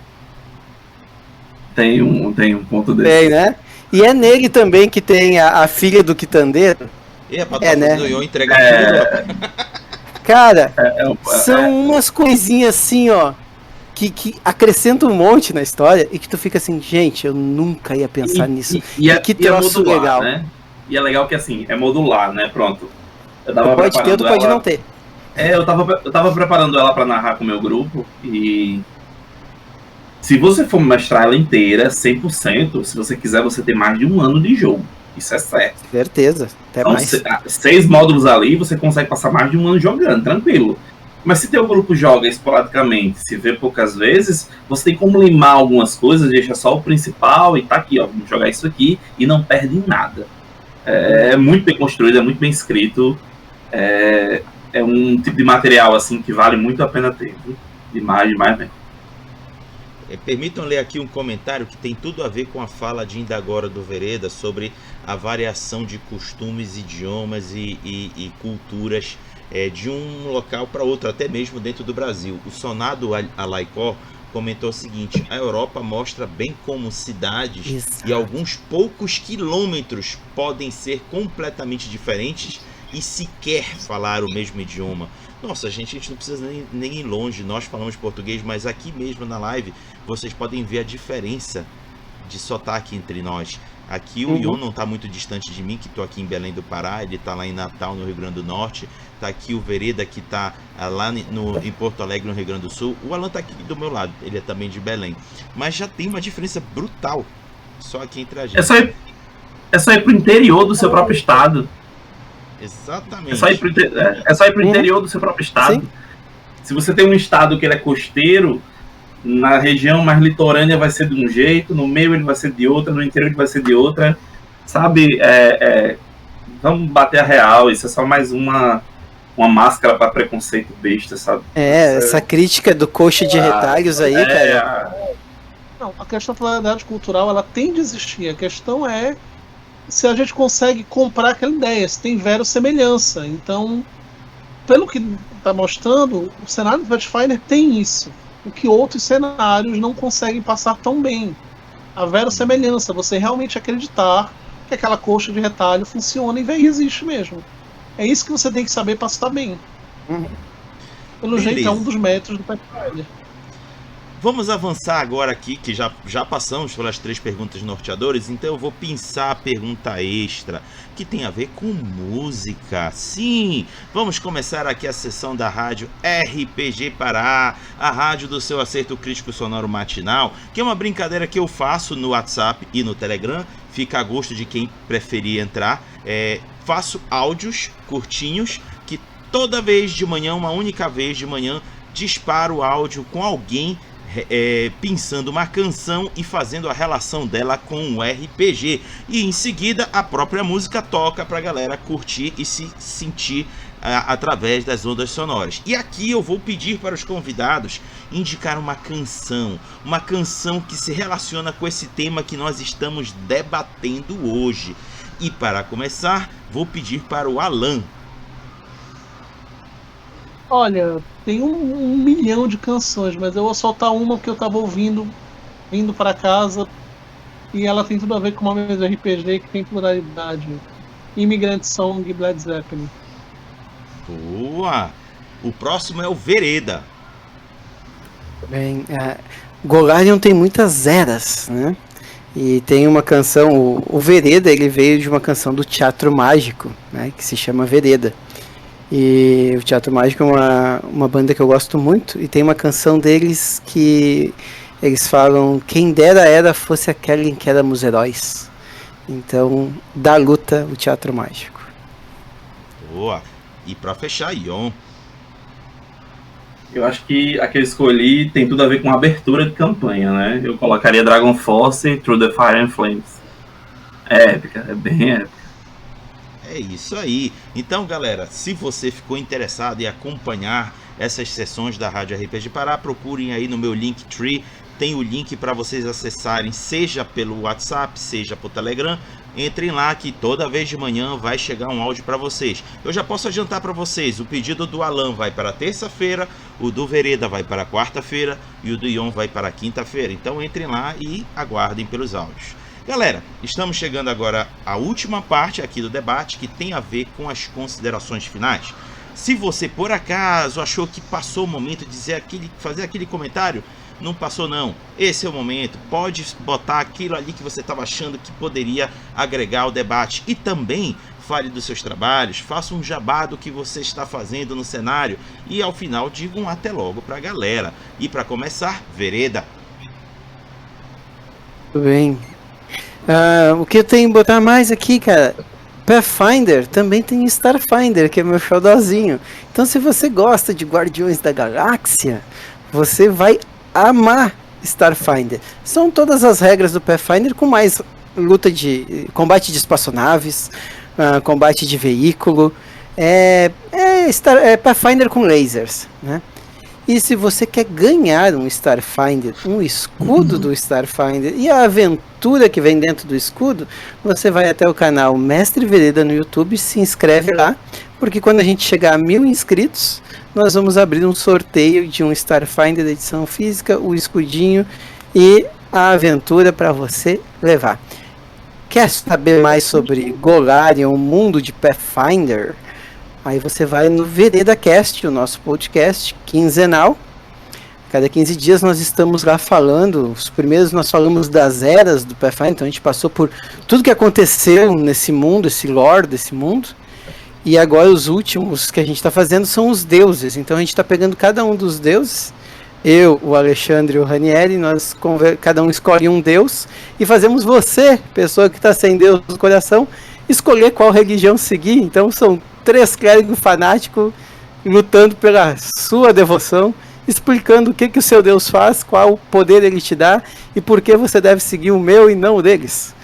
Tem um ponto desse. Tem, né? E é nele também que tem a filha do quitandeiro. Né? Eu entregar tudo. Cara, são umas coisinhas assim, ó, que acrescentam um monte na história e que tu fica assim, gente, eu nunca ia pensar nisso. Que troço modular, legal. Né? E é legal que assim, é modular, né? Pronto. Tu pode ter, tu pode não ter. Eu tava preparando ela pra narrar com o meu grupo e... Se você for mestrar ela inteira, 100%, se você quiser, você tem mais de 1 ano de jogo. Isso é certo. Certeza, até então, mais. 6 módulos ali, você consegue passar mais de 1 ano jogando, tranquilo. Mas se teu grupo joga esporadicamente, se vê poucas vezes, você tem como limar algumas coisas, deixa só o principal e tá aqui, ó, vamos jogar isso aqui e não perde nada. É muito bem construído, é muito bem escrito. É um tipo de material assim que vale muito a pena ter. Viu? Demais mesmo. Permitam ler aqui um comentário que tem tudo a ver com a fala de Indagora do Vereda sobre a variação de costumes, idiomas e culturas de um local para outro, até mesmo dentro do Brasil. O Sonado Alaicó comentou o seguinte: a Europa mostra bem como cidades e alguns poucos quilômetros podem ser completamente diferentes e sequer falar o mesmo idioma. Nossa, gente, a gente não precisa nem ir longe, nós falamos português, mas aqui mesmo na live vocês podem ver a diferença de sotaque entre nós. Aqui o Ion não está muito distante de mim, que estou aqui em Belém do Pará, ele está lá em Natal, no Rio Grande do Norte. Está aqui o Vereda, que está lá em Porto Alegre, no Rio Grande do Sul. O Alan está aqui do meu lado, ele é também de Belém. Mas já tem uma diferença brutal, só aqui entre a gente. É só ir pro interior do seu próprio estado. Exatamente. É só ir pro interior do seu próprio estado. Sim. Se você tem um estado que ele é costeiro, na região mais litorânea vai ser de um jeito, no meio ele vai ser de outra, no interior ele vai ser de outra. Sabe, vamos bater a real, isso é só mais uma máscara para preconceito besta, sabe? Essa crítica do coxa de retalhos aí, cara. Não, a questão da pluralidade cultural, ela tem de existir. A questão é se a gente consegue comprar aquela ideia, se tem verossemelhança. Então, pelo que está mostrando, o cenário do Pathfinder tem isso, o que outros cenários não conseguem passar tão bem. A verossemelhança, você realmente acreditar que aquela coxa de retalho funciona e existe mesmo. É isso que você tem que saber para estar bem. Pelo jeito, é um dos métodos do Pathfinder. Vamos avançar agora aqui, que já passamos pelas 3 perguntas norteadores, então eu vou pensar a pergunta extra, que tem a ver com música. Sim, vamos começar aqui a sessão da rádio RPG Pará, a rádio do seu acerto crítico sonoro matinal, que é uma brincadeira que eu faço no WhatsApp e no Telegram, fica a gosto de quem preferir entrar. Faço áudios curtinhos, que toda vez de manhã, uma única vez de manhã, disparo o áudio com alguém pensando uma canção e fazendo a relação dela com o RPG. E em seguida a própria música toca pra galera curtir e se sentir através das ondas sonoras. E aqui eu vou pedir para os convidados indicar uma canção que se relaciona com esse tema que nós estamos debatendo hoje. E para começar, vou pedir para o Alan. Olha, tem um milhão de canções, mas eu vou soltar uma que eu tava ouvindo, vindo para casa, e ela tem tudo a ver com uma mesa de RPG que tem pluralidade. Immigrant Song, Led Zeppelin. Boa! O próximo é o Vereda. Bem, Golarion tem muitas eras, né? E tem uma canção, o Vereda, ele veio de uma canção do Teatro Mágico, né? Que se chama Vereda. E o Teatro Mágico é uma banda que eu gosto muito, e tem uma canção deles que eles falam: quem dera fosse aquela em que éramos heróis. Então, da luta, o Teatro Mágico. Boa! E para fechar, Ion. Eu acho que a que eu escolhi tem tudo a ver com abertura de campanha, né? Eu colocaria Dragon Force, Through the Fire and Flames. É épica, é bem épica. É isso aí. Então, galera, se você ficou interessado em acompanhar essas sessões da Rádio RPG Pará, procurem aí no meu Linktree. Tem o link para vocês acessarem, seja pelo WhatsApp, seja pelo Telegram. Entrem lá que toda vez de manhã vai chegar um áudio para vocês. Eu já posso adiantar para vocês, o pedido do Alan vai para terça-feira, o do Vereda vai para quarta-feira e o do Ion vai para quinta-feira. Então entrem lá e aguardem pelos áudios. Galera, estamos chegando agora à última parte aqui do debate, que tem a ver com as considerações finais. Se você por acaso achou que passou o momento de fazer aquele comentário, não passou não, esse é o momento. Pode botar aquilo ali que você estava achando que poderia agregar ao debate. E também fale dos seus trabalhos, faça um jabá do que você está fazendo no cenário e ao final diga um até logo para a galera. E para começar, Vereda. Tudo bem. O que eu tenho que botar mais aqui, cara? Pathfinder, também tem Starfinder, que é meu xodózinho. Então, se você gosta de Guardiões da Galáxia, você vai amar Starfinder. São todas as regras do Pathfinder, com mais luta de combate de espaçonaves, combate de veículo. É Pathfinder com lasers, né? E se você quer ganhar um Starfinder, um escudo do Starfinder e a aventura que vem dentro do escudo, você vai até o canal Mestre Vereda no YouTube, se inscreve lá, porque quando a gente chegar a 1000 inscritos, nós vamos abrir um sorteio de um Starfinder da edição física, o escudinho e a aventura para você levar. Quer saber mais sobre Golarion, o mundo de Pathfinder? Aí você vai no VeredaCast, o nosso podcast quinzenal. Cada 15 dias nós estamos lá falando. Os primeiros nós falamos das eras do Pathfinder, então a gente passou por tudo que aconteceu nesse mundo, esse lore desse mundo. E agora os últimos que a gente está fazendo são os deuses. Então a gente está pegando cada um dos deuses. Eu, o Alexandre e o Ranieri, cada um escolhe um deus. E fazemos você, pessoa que está sem Deus no coração, escolher qual religião seguir. Então são 3 clérigos fanáticos lutando pela sua devoção, explicando o que o seu Deus faz, qual poder ele te dá e por que você deve seguir o meu e não o deles.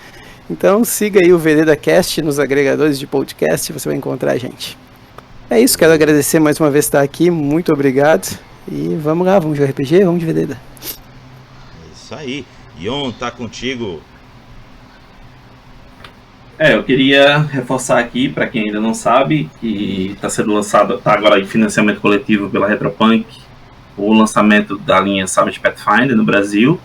Então siga aí o VeredaCast nos agregadores de podcast, você vai encontrar a gente. É isso, quero agradecer mais uma vez estar aqui, muito obrigado. E vamos lá, vamos de RPG, vamos de Vereda. É isso aí. Ion, tá contigo. Eu queria reforçar aqui, para quem ainda não sabe, que está sendo lançado, está agora em financiamento coletivo pela Retropunk, o lançamento da linha Savage Pathfinder no Brasil.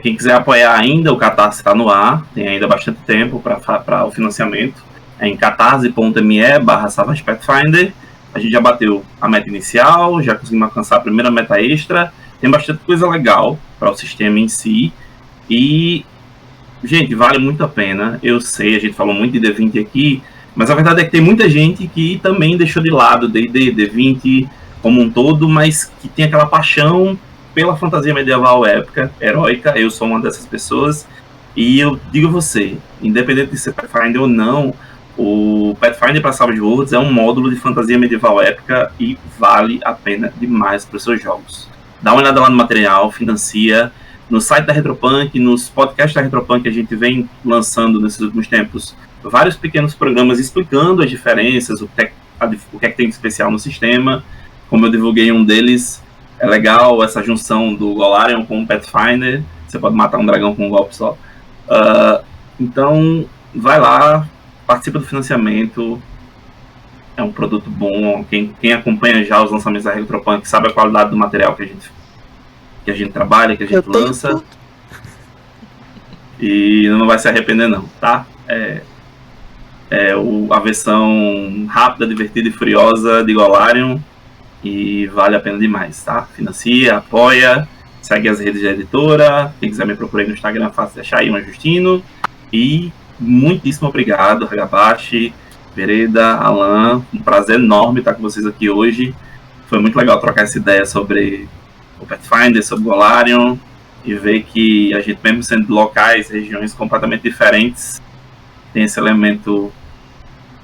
Quem quiser apoiar ainda, o Catarse está no ar, tem ainda bastante tempo para o financiamento. É em catarse.me/Savage Pathfinder. A gente já bateu a meta inicial, já conseguimos alcançar a primeira meta extra, tem bastante coisa legal para o sistema em si. E gente, vale muito a pena. Eu sei, a gente falou muito de D20 aqui, mas a verdade é que tem muita gente que também deixou de lado D&D, D20 como um todo, mas que tem aquela paixão pela fantasia medieval épica, heróica. Eu sou uma dessas pessoas. E eu digo a você, independente de ser Pathfinder ou não, o Pathfinder para Savage Worlds é um módulo de fantasia medieval épica e vale a pena demais para os seus jogos. dá uma olhada lá no material, financia. No site da Retropunk, nos podcasts da Retropunk, a gente vem lançando nesses últimos tempos vários pequenos programas explicando as diferenças, o que é que tem de especial no sistema. Como eu divulguei um deles, é legal essa junção do Golarion com o Pathfinder. Você pode matar um dragão com um golpe só. Então, vai lá, participa do financiamento. É um produto bom. Quem acompanha já os lançamentos da Retropunk sabe a qualidade do material que a gente trabalha, que a gente lança. E não vai se arrepender não, tá? A versão rápida, divertida e furiosa de Golarion. E vale a pena demais, tá? Financia, apoia, segue as redes da editora. Quem quiser me procurar no Instagram, fácil deixar aí um Justino. E muitíssimo obrigado, Hagabashi, Vereda, Alan. Um prazer enorme estar com vocês aqui hoje. Foi muito legal trocar essa ideia sobre o Pathfinder, sobre Golarion, e ver que a gente, mesmo sendo locais, regiões completamente diferentes, tem esse elemento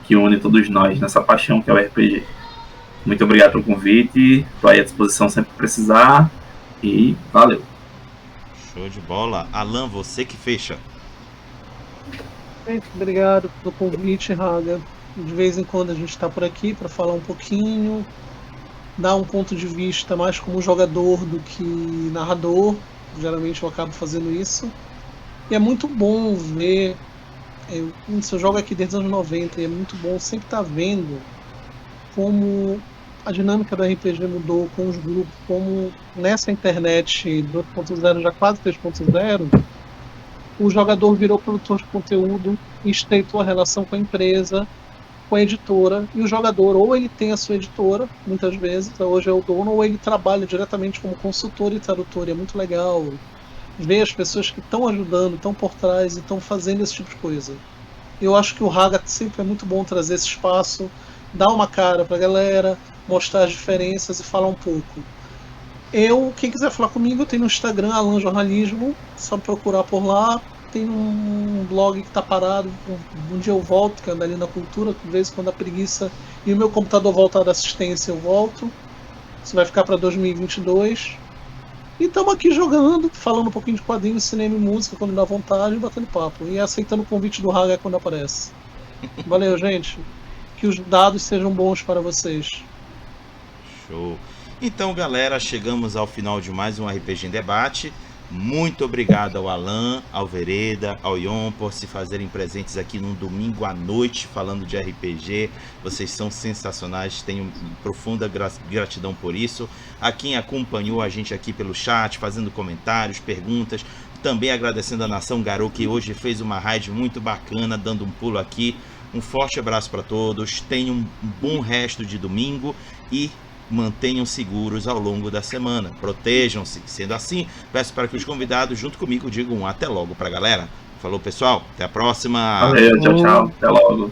que une todos nós nessa paixão que é o RPG. Muito obrigado pelo convite, estou aí à disposição sempre que precisar, e valeu. Show de bola. Alan, você que fecha. Muito obrigado pelo convite, Haga. De vez em quando a gente está por aqui para falar um pouquinho, dar um ponto de vista mais como jogador do que narrador. Geralmente eu acabo fazendo isso. E é muito bom ver. Eu jogo aqui desde os anos 90 e é muito bom sempre estar vendo como a dinâmica do RPG mudou com os grupos, como nessa internet 2.0, já quase 3.0, o jogador virou produtor de conteúdo e estreitou a relação com a empresa, com a editora, e o jogador, ou ele tem a sua editora, muitas vezes, hoje é o dono, ou ele trabalha diretamente como consultor e tradutor, e é muito legal ver as pessoas que estão ajudando, estão por trás e estão fazendo esse tipo de coisa. Eu acho que o Haga sempre é muito bom trazer esse espaço, dar uma cara pra galera, mostrar as diferenças e falar um pouco. Quem quiser falar comigo, eu tenho no Instagram, Alan Jornalismo, só procurar por lá. Tem um blog que tá parado, um dia eu volto, que anda ali na cultura, de vez em quando a preguiça e o meu computador voltar da assistência eu volto. Isso vai ficar para 2022. E estamos aqui jogando, falando um pouquinho de quadrinhos, cinema e música quando dá vontade, batendo papo. E aceitando o convite do Haga quando aparece. Valeu, gente. Que os dados sejam bons para vocês. Show. Então, galera, chegamos ao final de mais um RPG em Debate. Muito obrigado ao Alan, ao Vereda, ao Ion por se fazerem presentes aqui num domingo à noite falando de RPG. Vocês são sensacionais, tenho profunda gratidão por isso. A quem acompanhou a gente aqui pelo chat, fazendo comentários, perguntas. Também agradecendo a Nação Garou, que hoje fez uma raid muito bacana, dando um pulo aqui. Um forte abraço para todos, tenham um bom resto de domingo e mantenham seguros ao longo da semana. Protejam-se. Sendo assim, peço para que os convidados, junto comigo, digam até logo para a galera. Falou, pessoal. Até a próxima. Valeu, tchau, tchau. Até logo.